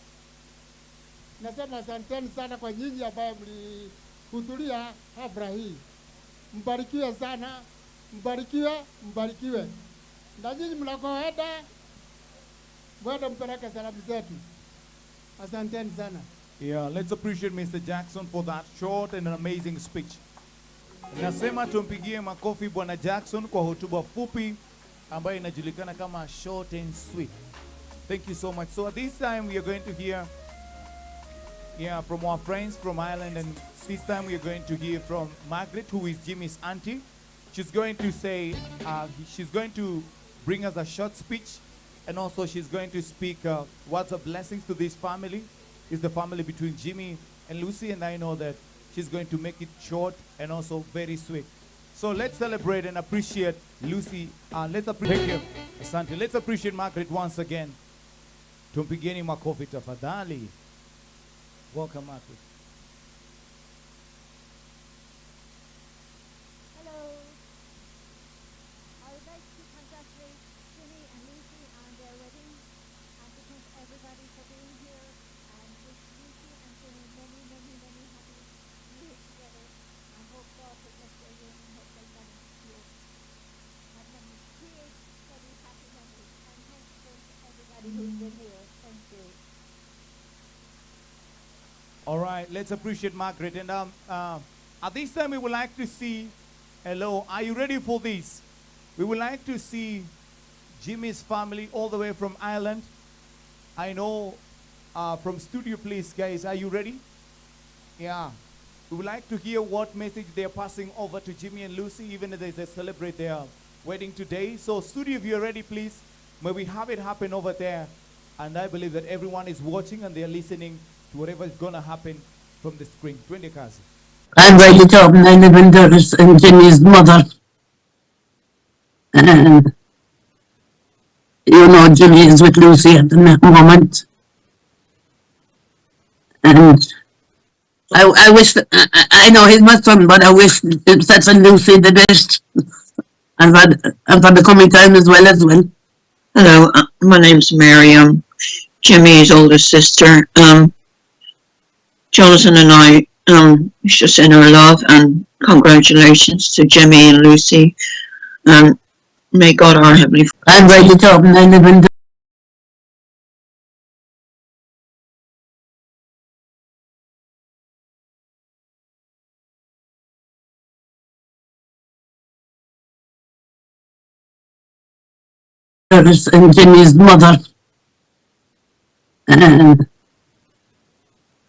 nasema asanteni sana kwa nyinyi ambayo mlihudhuria hafla hii. Mbarikiwe sana, mbarikiwe, mbarikiwe. Na nyinyi mnakoenda, mwende mpeleke salamu zetu. Asanteni sana. Yeah, let's appreciate Mr. Jackson for that short and an amazing speech. Nasema tumpigie makofi Bwana Jackson kwa hotuba fupi ambayo inajulikana kama short and sweet. Thank you so much. So at this time we are going to hear from our friends from Ireland, and this time we are going to hear from Margaret, who is Jimmy's auntie. She's going to say, she's going to bring us a short speech, and also she's going to speak words of blessings to this family. It's the family between Jimmy and Lucy, and I know that she's going to make it short and also very sweet. So let's celebrate and appreciate Lucy. Let's appreciate. Thank you, Asante. Let's appreciate Margaret once again. Tumpigeni makofi tafadhali. Welcome, Margaret. Hello. I would like to congratulate Jimmy and Lucy on their wedding, and to thank everybody for being here, and wish Lucy and Jimmy many, many, many happy years together, and hope God will bless their union and hope they'll have many years, steady, happy memories. And thanks to everybody who's been here. Thank you. All right, let's appreciate Margaret. And at this time, we would like to see, hello, are you ready for this? We would like to see Jimmy's family all the way from Ireland. I know from studio, please, guys, are you ready? Yeah. We would like to hear what message they're passing over to Jimmy and Lucy, even as they celebrate their wedding today. So studio, if you're ready, please, may we have it happen over there. And I believe that everyone is watching and they're listening to whatever is going to happen from the screen. 20 cars. I'm ready to open 11 doors and Jimmy's mother. And you know, Jimmy is with Lucy at the moment. And I wish, I know he's my son, but I wish such and Lucy the best. And for the coming time as well. Hello, my name's Mary. Jimmy's older sister. Jonathan and I just send our love and congratulations to Jimmy and Lucy. May God our Heavenly Father. I'm ready to open 11 doors and Jimmy's mother. And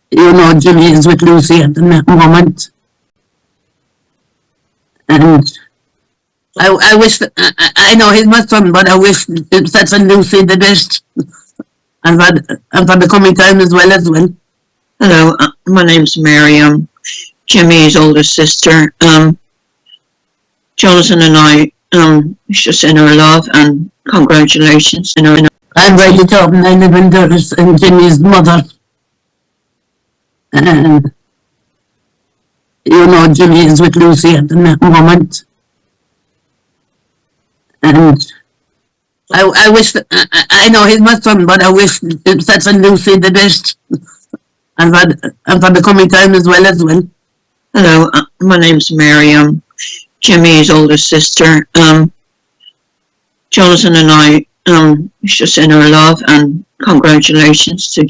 you know, Jimmy is with Lucy at the moment. And I wish, I know he's my son, but I wish such and Lucy the best. And for the coming time as well. Hello, my name's Mary. Jimmy's older sister. Jonathan and I just send our love and congratulations. I'm ready to open 11 doors and Jimmy's mother. And you know, Jimmy is with Lucy at the moment. And I wish, I know he's my son, but I wish such and Lucy the best. And for the coming time as well. Hello, my name's Mary. Jimmy's older sister. Jonathan and I just send our love and congratulations to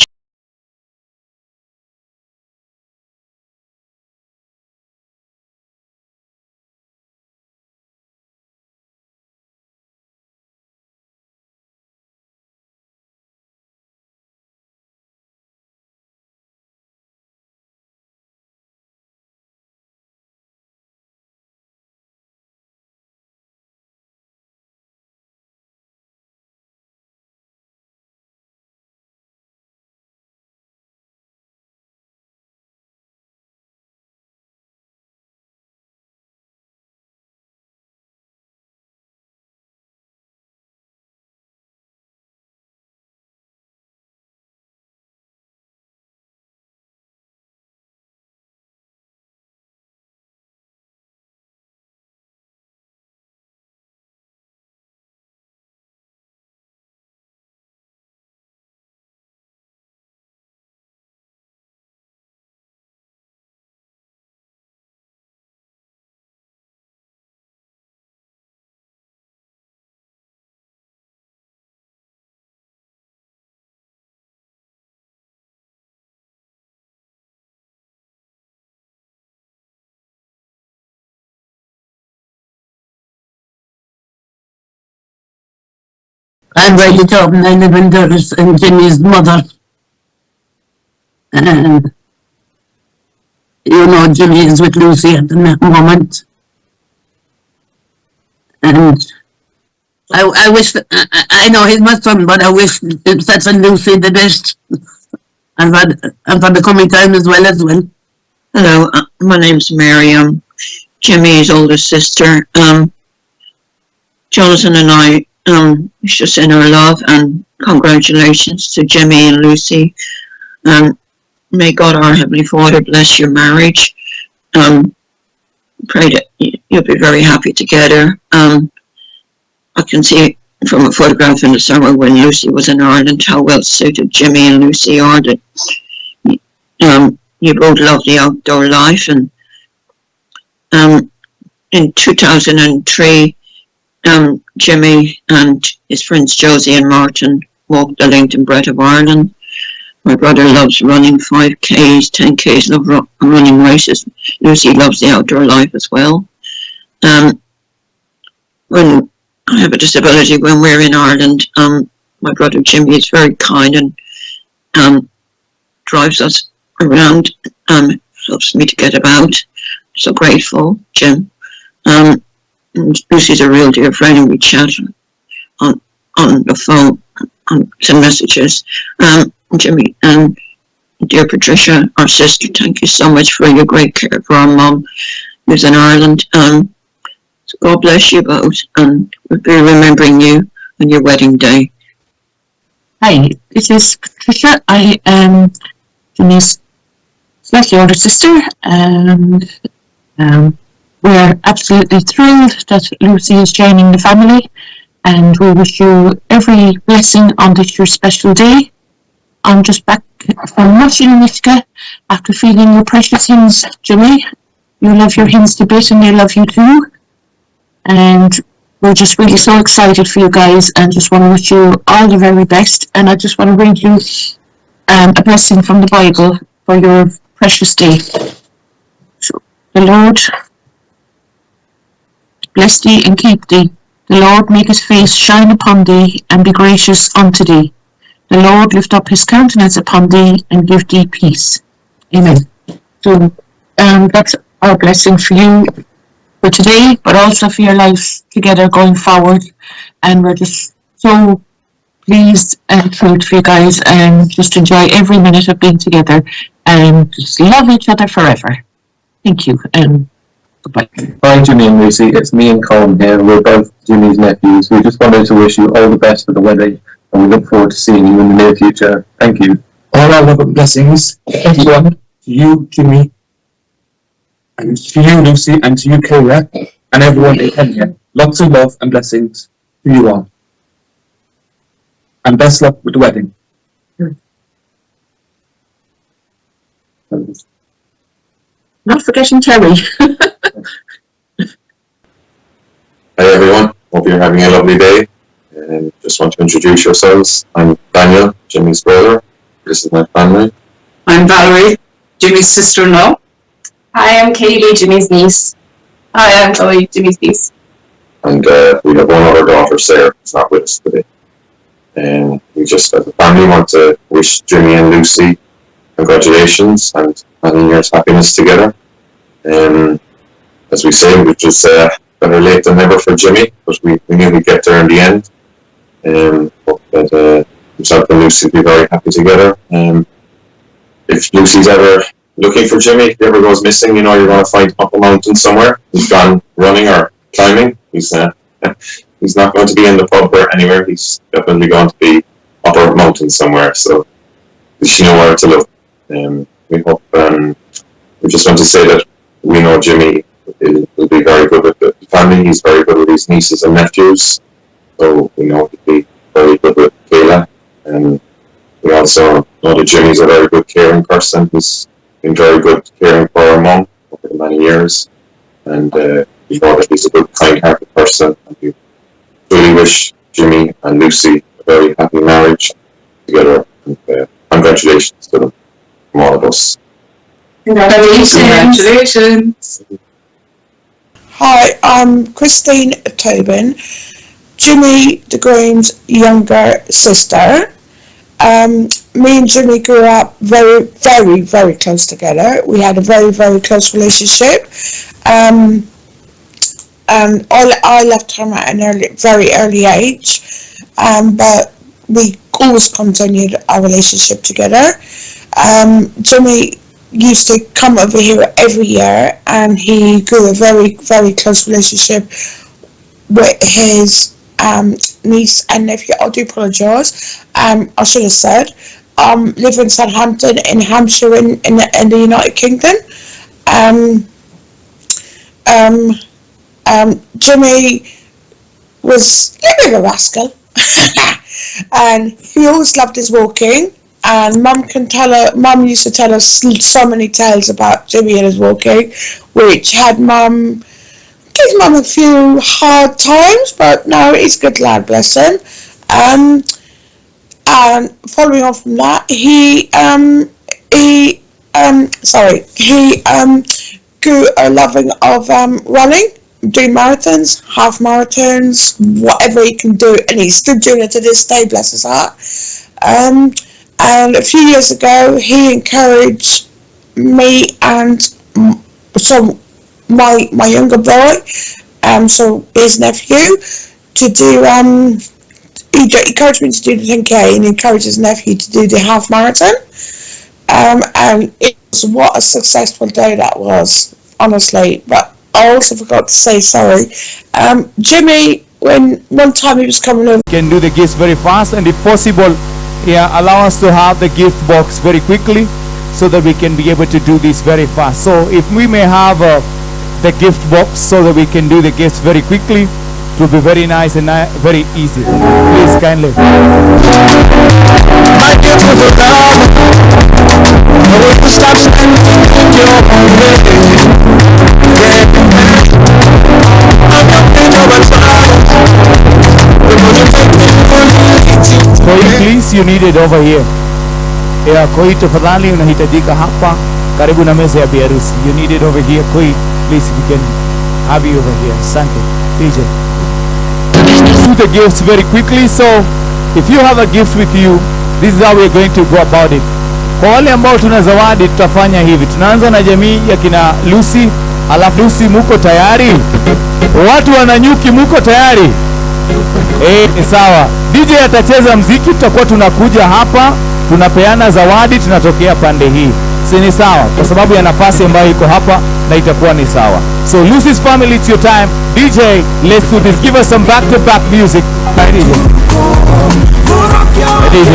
I'm Riley Tobin. I live in Durris, and Jimmy's mother. And you know, Jimmy is with Lucy at the moment. And I wish, I know he's my son, but I wish Seth and Lucy the best. And for the coming time as well. Hello, my name's Miriam, Jimmy's older sister. Jonathan and I just send our love and congratulations to Jimmy and Lucy. May God, our Heavenly Father, bless your marriage. Pray that you'll be very happy together. I can see from a photograph in the summer when Lucy was in Ireland how well suited Jimmy and Lucy are. That you both love the outdoor life. And in 2003, Jimmy and his friends Josie and Martin walked the length and breadth of Ireland. My brother loves running 5Ks, 10Ks, love running races. Lucy loves the outdoor life as well. When I have a disability, when we're in Ireland, my brother Jimmy is very kind and drives us around, helps me to get about. So grateful, Jim. And Lucy's a real dear friend, and we chat on the phone, send messages. Jimmy and dear Patricia, our sister, thank you so much for your great care for our mum who's in Ireland. So God bless you both, and we'll be remembering you on your wedding day. Hi, this is Patricia. I am Jimmy's slightly older sister, and we're absolutely thrilled that Lucy is joining the family, and we wish you every blessing on this your special day. I'm just back from Russian Miska after feeling your precious hens, Jimmy. You love your hens to bit, and they love you too. And we're just really so excited for you guys, and just want to wish you all the very best. And I just want to read you a blessing from the Bible for your precious day. So, the Lord bless thee and keep thee. The Lord make his face shine upon thee and be gracious unto thee. The Lord lift up his countenance upon thee and give thee peace. Amen. So that's our blessing for you for today, but also for your life together going forward. And we're just so pleased and thrilled for you guys, and just enjoy every minute of being together and just love each other forever. Thank you, and goodbye. Hi Jimmy and Lucy, it's me and Colin here. We're both Jimmy's nephews. We just wanted to wish you all the best for the wedding, and we look forward to seeing you in the near future. Thank you. All our love and blessings, everyone, to you, Jimmy, and to you, Lucy, and to you, Kira, and everyone in Kenya. Lots of love and blessings to you all. And best luck with the wedding. Not forgetting Terry. Hi everyone, hope you're having a lovely day. And just want to introduce yourselves. I'm Daniel, Jimmy's brother. This is my family. I'm Valerie, Jimmy's sister-in-law. Hi, I'm Katie, Jimmy's niece. Hi, I'm Chloe, Jimmy's niece. And we have one other daughter, Sarah, who's not with us today. And we just, as a family, want to wish Jimmy and Lucy congratulations and many years happiness together. As we say, which is better late than never for Jimmy, but we knew we'd get there in the end. Hope that himself and Lucy will be very happy together. If Lucy's ever looking for Jimmy, if he ever goes missing, you know you're going to find him up a mountain somewhere. He's gone running or climbing. He's not going to be in the pub or anywhere. He's definitely going to be up a mountain somewhere. So you should know where to look. We hope. We just want to say that we know Jimmy will be very good with the family. He's very good with his nieces and nephews. So we know he'll be very good with Kayla. And we also know that Jimmy's a very good caring person. He's been very good caring for our mum over the many years. And we know that he's a good, kind-hearted person. And we really wish Jimmy and Lucy a very happy marriage together. And congratulations to them from all of us. Congratulations. Hi, I'm Christine Tobin, Jimmy, the groom's younger sister. Me and Jimmy grew up very, very, very close together. We had a very, very close relationship. And I left home at an very early age. But we always continued our relationship together. Jimmy used to come over here every year, and he grew a very, very close relationship with his niece and nephew. I do apologise. I should have said. Live in Southampton in Hampshire in the United Kingdom. Jimmy was a bit of a rascal. And he always loved his walking, and Mum used to tell us so many tales about Jimmy and his walking, which gave Mum a few hard times, but no, he's a good lad, bless him. And following on from that, he grew a loving of running, doing marathons, half marathons, whatever he can do, and he's still doing it to this day, bless his heart. And a few years ago, he encouraged me and my younger boy, so his nephew, to do. He encouraged me to do the 10K, and he encouraged his nephew to do the half marathon. And it was, what a successful day that was, honestly. But I also forgot to say sorry. Jimmy, when one time he was coming over, can do the gifts very fast, and if possible, allow us to have the gift box very quickly, so that we can be able to do this very fast. So if we may have the gift box, so that we can do the gifts very quickly, it will be very nice and very easy. Please kindly. My gift was a love. I will stop spending your way. Koi, please, you need it over here. Koi, tafadhali unahitajika hapa karibu na meza ya biharusi. You need it over here. Koi, please, if you can have you over here. Asante. DJ. Do the gifts very quickly. So if you have a gift with you, this is how we're going to go about it. Kwa wale ambao tuna zawadi, tutafanya hivi. Tunaanza na jamii ya kina Lucy. Alafu Lucy, muko tayari? Watu wananyuki, muko tayari? Ni sawa. DJ atacheza mziki, tutakuwa tunakuja hapa, tunapeana zawadi, tunatokea pande hii. Si ni sawa? Kwa sababu ya nafasi ambayo iko hapa, na itakuwa ni sawa. So Lucy's family, it's your time. DJ, let's do this. Give us some back-to-back music. DJ.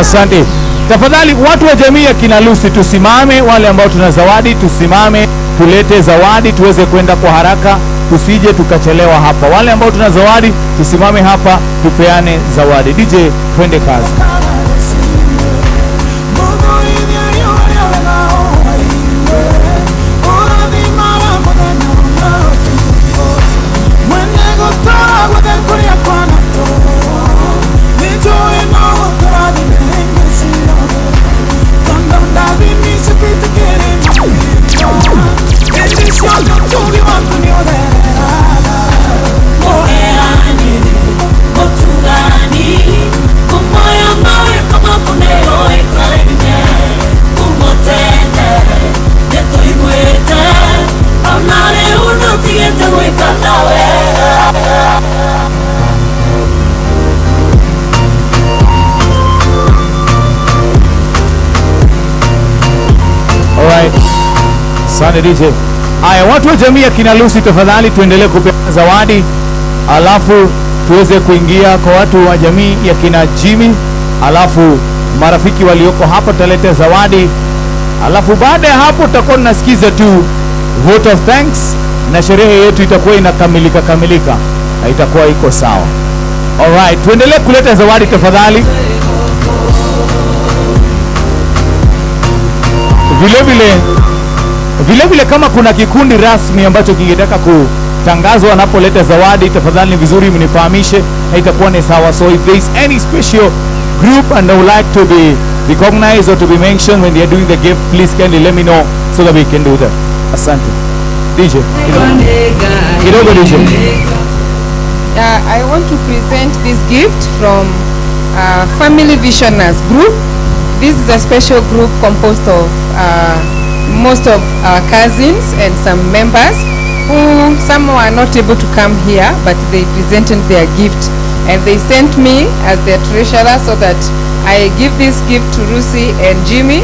Asante. Tafadhali watu wa jamii ya kina Lucy, tusimame. Wale ambao tuna zawadi, tusimame, tulete zawadi, tuweze kwenda kwa haraka, tusije tukachelewa hapa. Wale ambao tuna zawadi, tusimame hapa, tupeane zawadi. DJ, twende kazi. Asante DJ. Haya, watu wa jamii ya kina Lucy, tafadhali tuendelee kupeana zawadi, alafu tuweze kuingia kwa watu wa jamii ya kina Jimmy, alafu marafiki walioko hapa tutaleta zawadi, alafu baada ya hapo tutakuwa tunasikiza tu vote of thanks, na sherehe yetu itakuwa inakamilika na itakuwa iko sawa. Alright, tuendelee kuleta zawadi tafadhali. Vile vile kama kuna kikundi rasmi ambacho kingetaka kutangazwa wanapoleta zawadi, tafadhali ni vizuri mnifahamishe, na itakuwa ni sawa. So if there is any special group and they would like to be recognized or to be mentioned when they are doing the gift, please kindly let me know so that we can do that. Asante. DJ. Kidogo DJ. I want to present this gift from Family Visioners Group. This is a special group composed of most of our cousins and some members who some are not able to come here, but they presented their gift and they sent me as their treasurer so that I give this gift to Lucy and Jimmy.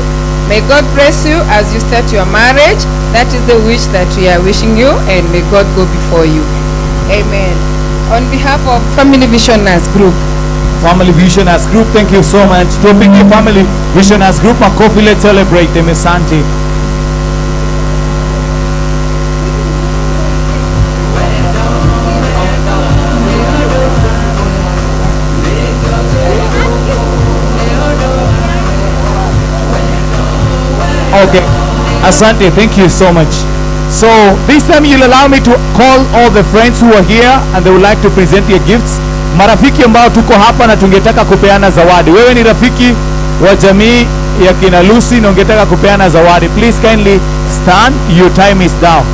May God bless you as you start your marriage. That is the wish that we are wishing you, and may God go before you. Amen. On behalf of Family Visioners Group. Family Visioners Group, thank you so much. Dropping your Family Visioners Group, Makofi, let's celebrate them, Asante. Okay, Asante, thank you so much. So this time you'll allow me to call all the friends who are here and they would like to present their gifts. Marafiki ambao tuko hapa na tungetaka kupeana zawadi. Wewe ni rafiki wa jamii ya kina Lucy na ungetaka kupeana zawadi. Please kindly stand, your time is down.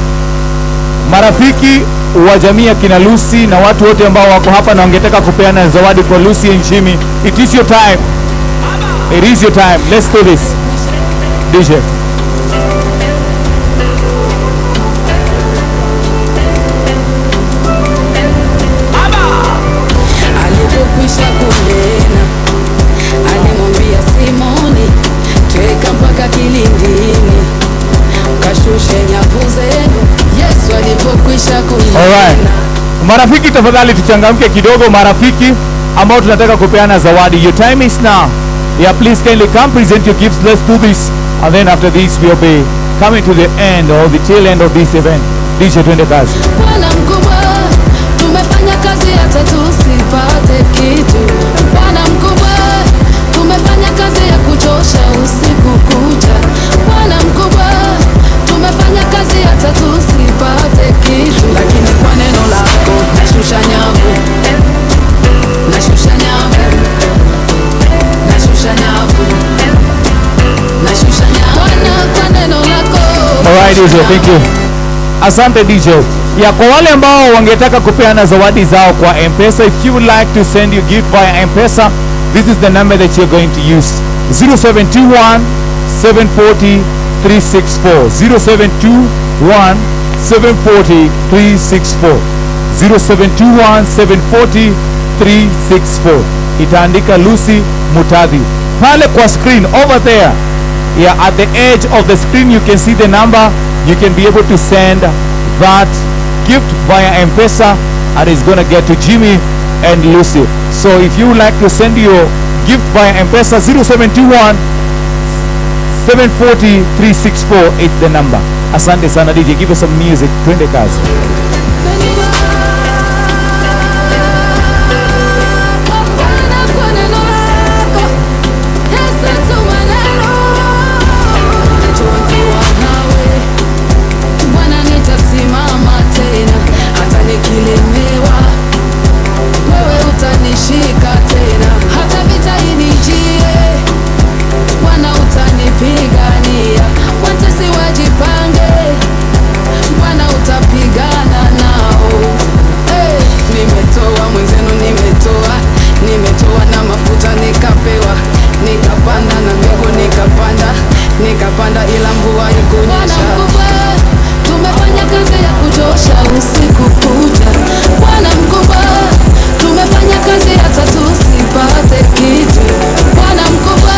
Marafiki wa jamii ya kina Lucy na watu wote ambao wako hapa na ungetaka kupeana zawadi kwa Lucy and Jimmy. It is your time. It is your time. Let's do this. DJ. Alipokwisha kunena, alimwambia Simoni, tweka mpaka kilindini, kashushe nyavu zenu. Yesu alipokwisha kunena. Alright. Marafiki tafadhali tuchangamke kidogo, marafiki ambao tunataka kupeana zawadi. Your time is now. Yeah, please kindly come present your gifts. Let's do this. And then after this we'll be coming to the end or the tail end of this event. DJ twende kazi. Bwana mkubwa, tumefanya kazi hata tusipate kitu. Bwana mkubwa, tumefanya kazi ya kuchosha usiku kucha. Bwana mkubwa, tumefanya kazi hata tusipate kitu. Lakini kwa neno lako nashusha nyavu, nashusha nyavu, nashusha nyavu, nashusha nyavu. Bwana kwa neno lako. Alright DJ, thank you. Asante DJ. Ya kwa wale ambao wangetaka kupeana zawadi zao kwa M-Pesa, if you would like to send your gift via M-Pesa, this is the number that you're going to use. 0721 740 364. 0721 740 364. 0721 740 364. Itaandika Lucy Mutadhi. Pale kwa screen over there. Yeah, at the edge of the screen you can see the number. You can be able to send that gift via M-Pesa and it's gonna get to Jimmy and Lucy. So if you would like to send your gift via M-Pesa, 0721 740 364 is the number. Asante sana DJ, give us some music. Twende kazi. Nikilemewa wewe utanishika tena, hata vita inijie, Bwana utanipigania. Watesi wajipange, Bwana utapigana nao. Hey, nimetoa mwenzenu, nimetoa na mafuta nikapewa, nikapanda na mbegu nikapanda ila mvua ikunyesha. Tumefanya kazi ya kuchosha usiku kucha. Bwana mkubwa, tumefanya kazi hata tusipate kitu. Bwana mkubwa,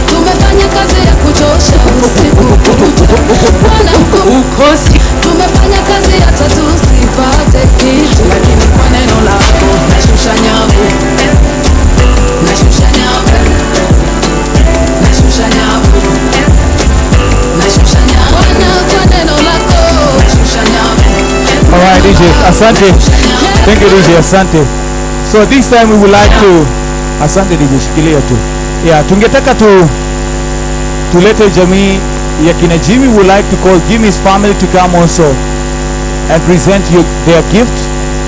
tumefanya kazi ya kuchosha usiku kucha. Bwana mkubwa, tumefanya kazi hata tusipate kitu. Lakini kwa neno lako nashusha nyavu, nashusha nyavu, nashusha nyavu, nashusha nyavu. Bwana kwa neno lako. Alright DJ, Asante. Thank you DJ, Asante. So this time we would like to Asante DJ, shikilia tu. Yeah, tungetaka tulete jamii ya kina Jimmy. We would like to call Jimmy's family to come also and present you their gift,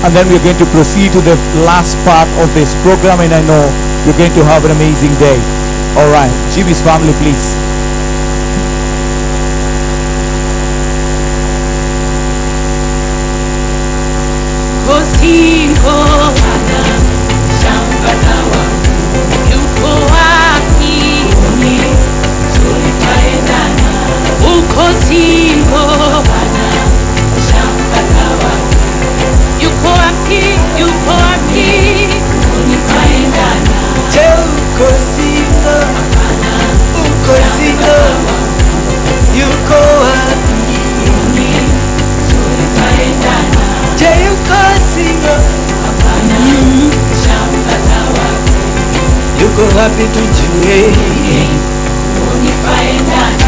and then we're going to proceed to the last part of this program, and I know you're going to have an amazing day. Alright, Jimmy's family please. Cause he calls. wapi tujue unifae ndani.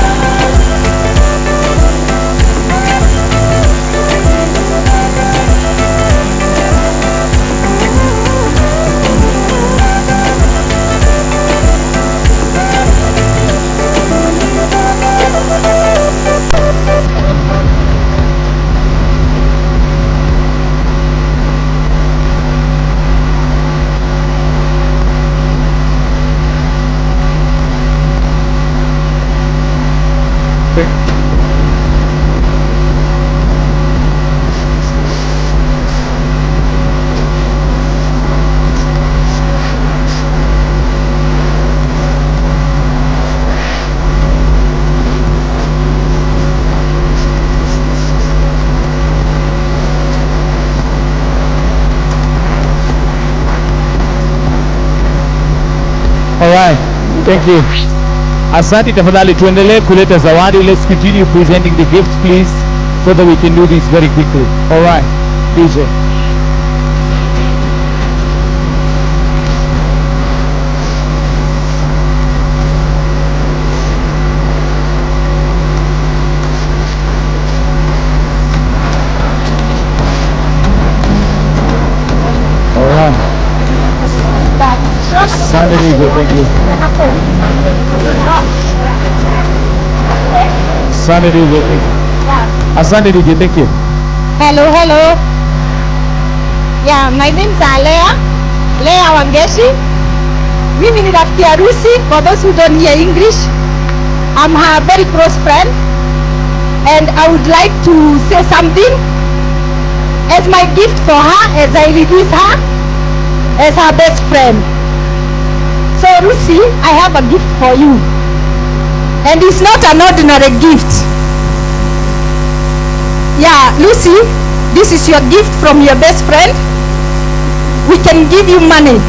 Alright, thank you. Asante, tafadhali tuendelee kuleta zawadi. Let's continue presenting the gifts please, so that we can do this very quickly. Alright, DJ. Asante DJ, thank you. Asante DJ, thank you. Asante DJ, thank you. Hello, hello. Yeah, my name is Lea Wangeshi. Mimi ni rafiki harusi. For those who don't hear English, I'm her very close friend, and I would like to say something as my gift for her, as I release her as her best friend. So Lucy, I have a gift for you, and it's not an ordinary gift. Yeah, Lucy, this is your gift from your best friend. We can give you money,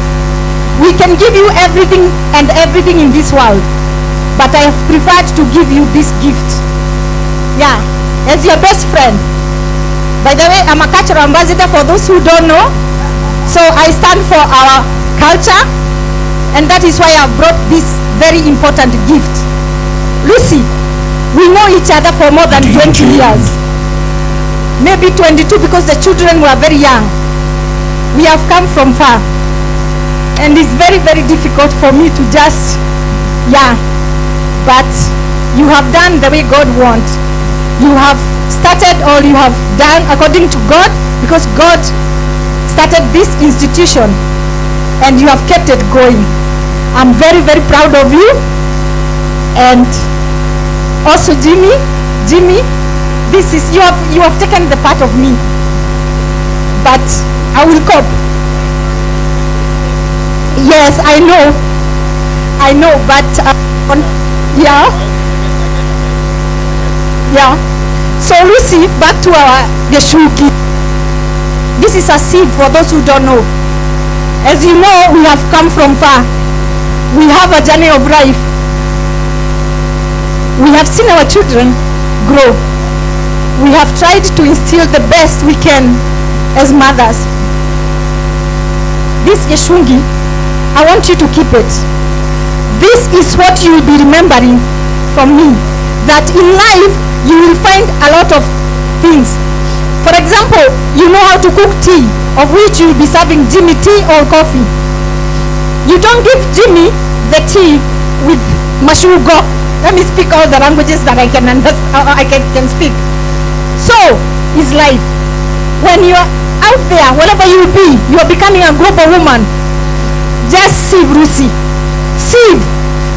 we can give you everything and everything in this world, but I have preferred to give you this gift. Yeah, as your best friend. By the way, I'm a cultural ambassador for those who don't know. So I stand for our culture, and that is why I've brought this very important gift. Lucy, we know each other for more than 20 years. Maybe 22 because the children were very young. We have come from far. And it's very, very difficult for me to just, but you have done the way God wants. You have started, or you have done according to God, because God started this institution and you have kept it going. I'm very, very proud of you. And also Jimmy, this is, you have taken the part of me, but I will cope. Yes, I know, but yeah. So Lucy, back to our Geshuki. This is a seed for those who don't know. As you know, we have come from far. We have a journey of life. We have seen our children grow. We have tried to instill the best we can as mothers. This Yeshungi, I want you to keep it. This is what you will be remembering from me. That in life, you will find a lot of things. For example, you know how to cook tea, of which you will be serving Jimmy tea or coffee. You don't give Jimmy the tea with mashugo. Let me speak all the languages that I can understand, I can speak. So is life. When you are out there, whatever you will be, you are becoming a global woman. Just sieve Lucy. Sieve.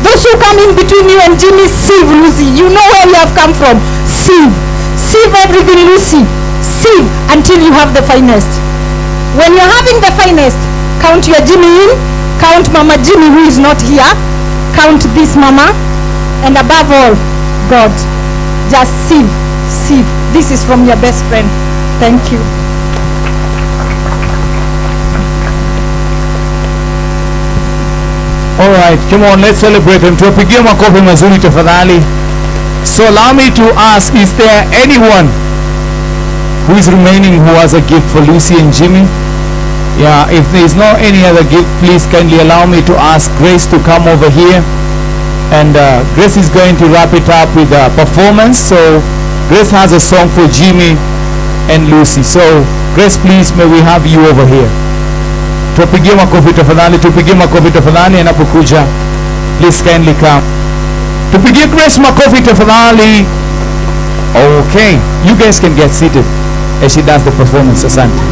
Those who come in between you and Jimmy, sieve Lucy. You know where you have come from. Sieve. Sieve everything, Lucy. Sieve until you have the finest. When you're having the finest, count your Jimmy in, count Mama Jimmy who is not here, count this Mama, and above all, God. Just sieve, sieve. This is from your best friend. Thank you. Alright, come on, let's celebrate him. Tuwapigie makofi mazuri tafadhali. So allow me to ask, is there anyone who is remaining who has a gift for Lucy and Jimmy? Yeah, if there is no any other gift, please kindly allow me to ask Grace to come over here. And Grace is going to wrap it up with a performance. So Grace has a song for Jimmy and Lucy. So Grace, please, may we have you over here. Tupigie makofi tafadhali anapokuja. Please kindly come. Tupigie Grace makofi tafadhali. Okay, you guys can get seated as she does the performance. Asante.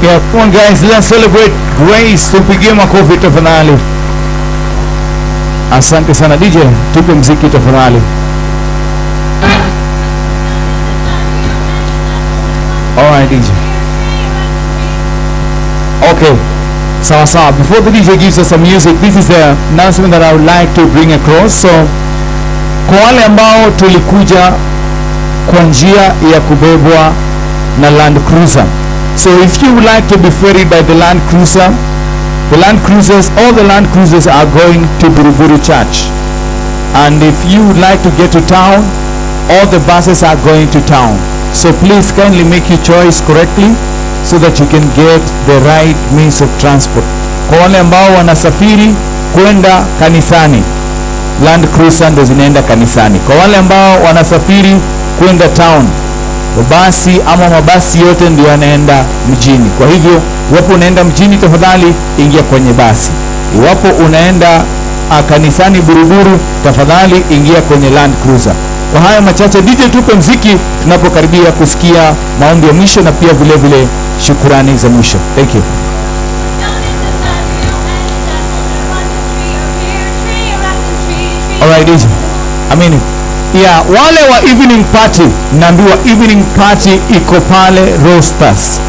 Yeah, come on guys, let's celebrate Grace. Tupigie makofi tafadhali. Asante sana DJ, tupe mziki tafadhali. Alright DJ. Okay, sawa. Before the DJ gives us some music, this is the announcement that I would like to bring across. So, kwa wale ambao tulikuja kwa njia ya kubebwa na Land Cruiser. So if you would like to be ferried by the Land Cruiser, all the Land Cruisers are going to Buruburu Church. And if you would like to get to town, all the buses are going to town. So please kindly make your choice correctly so that you can get the right means of transport. Kwa wale ambao wanasafiri kwenda kanisani, Land Cruiser ndo zinaenda kanisani. Kwa wale ambao wanasafiri kwenda town, basi ama mabasi yote ndio yanaenda mjini. Kwa hivyo iwapo unaenda mjini, tafadhali ingia kwenye basi. Iwapo unaenda kanisani Buruburu, tafadhali ingia kwenye Land Cruiser. Kwa haya machache, DJ tupe mziki tunapokaribia kusikia maombi ya mwisho na pia vile vile shukrani za mwisho. Thank you. Alright DJ. Yeah, wale wa evening party, naambiwa evening party iko pale Roasters.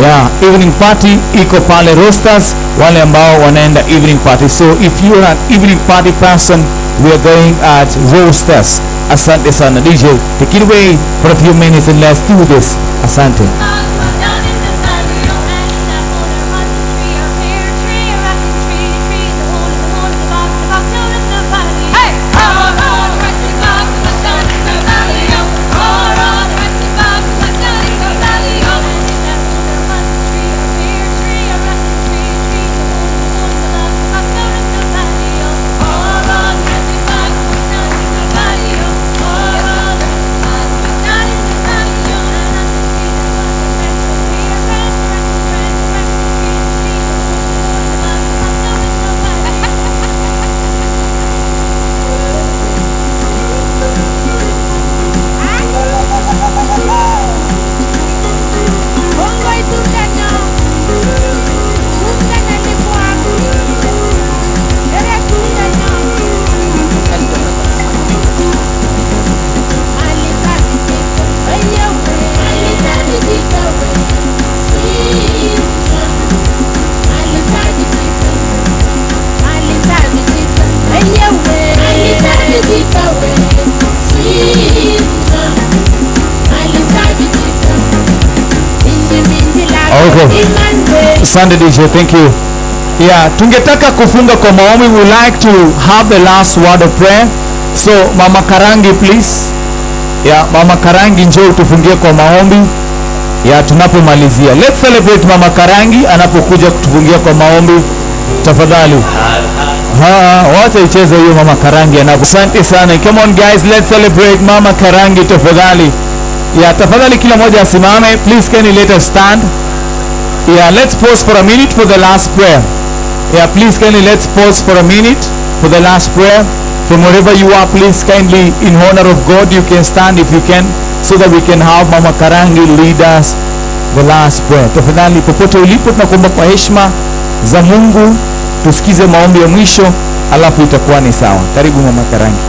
Yeah, evening party iko pale Roasters, wale ambao wanaenda evening party. So if you are an evening party person, we are going at Roasters. Asante sana DJ. Take it away for a few minutes and let's do this. Asante. Okay. Sunday DJ, thank you. Yeah, tungetaka kufunga kwa maombi. We like to have the last word of prayer. So Mama Karangi, please. Yeah, Mama Karangi njoo tufungie kwa maombi. Yeah, tunapomalizia. Let's celebrate Mama Karangi anapokuja kutufungia kwa maombi. Tafadhali. Wacha icheze hiyo Mama Karangi anapo. Asante sana. Come on guys, let's celebrate Mama Karangi tafadhali. Yeah, tafadhali kila moja asimame. Please can you let us stand? Yeah, let's pause for a minute for the last prayer. Yeah, please kindly let's pause for a minute for the last prayer. From wherever you are, please kindly in honor of God you can stand if you can, so that we can have Mama Karangi lead us the last prayer. Tafadhali popote ulipo tunakuomba kwa heshima za Mungu tusikize maombi ya mwisho, alafu itakuwa ni sawa. Karibu Mama Karangi.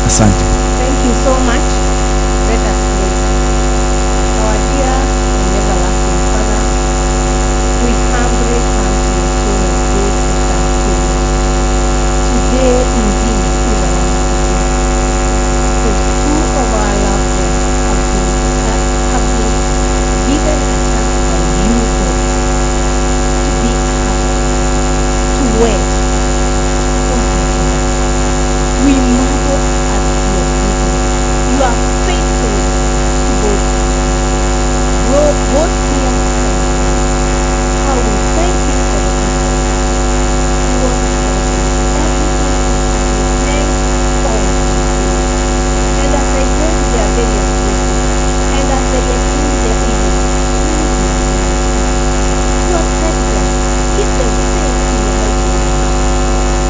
Asante. Thank you so much. Let us pray. Our dear and everlasting Father, we humbly come to your throne of grace with thanksgiving. Today indeed is a wonderful day, because two of our loved ones have been given a chance by you, God, to be happy, to wed. We marvel at your goodness. You are faithful to both here and there. How we thank you for the goodness. You are thank forward to you. And as they go to their various places, and as they exchange their evenings, protect them, keep them safe in your mighty name.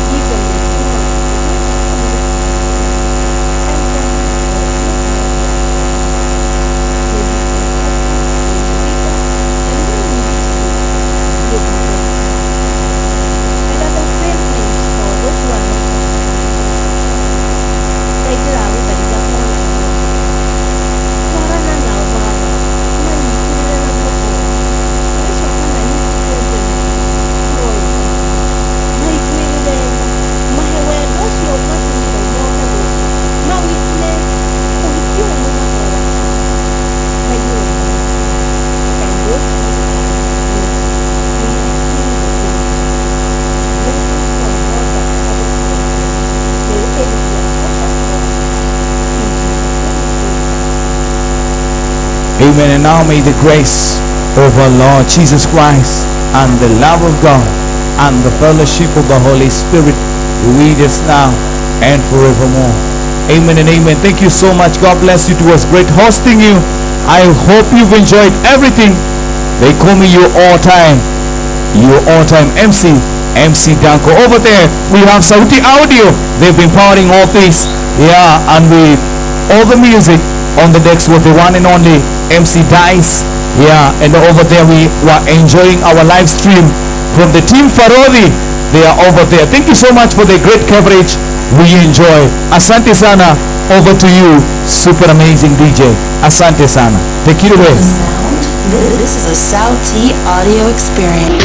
Give them the joy, Amen. And now may the grace of our Lord Jesus Christ and the love of God and the fellowship of the Holy Spirit be with us now and forevermore. Amen and amen. Thank you so much. God bless you. It was great hosting you. I hope you've enjoyed everything. They call me your all-time MC, MC Danko. Over there, we have Sauti Audio. They've been powering all this. Yeah, and with all the music on the decks with the one and only MC Dice. Yeah, and over there we were enjoying our live stream from the team Farodi. They are over there. Thank you so much for the great coverage. We enjoy. Asante sana. Over to you, super amazing DJ. Asante sana. Take it away. This is a Sauti audio experience.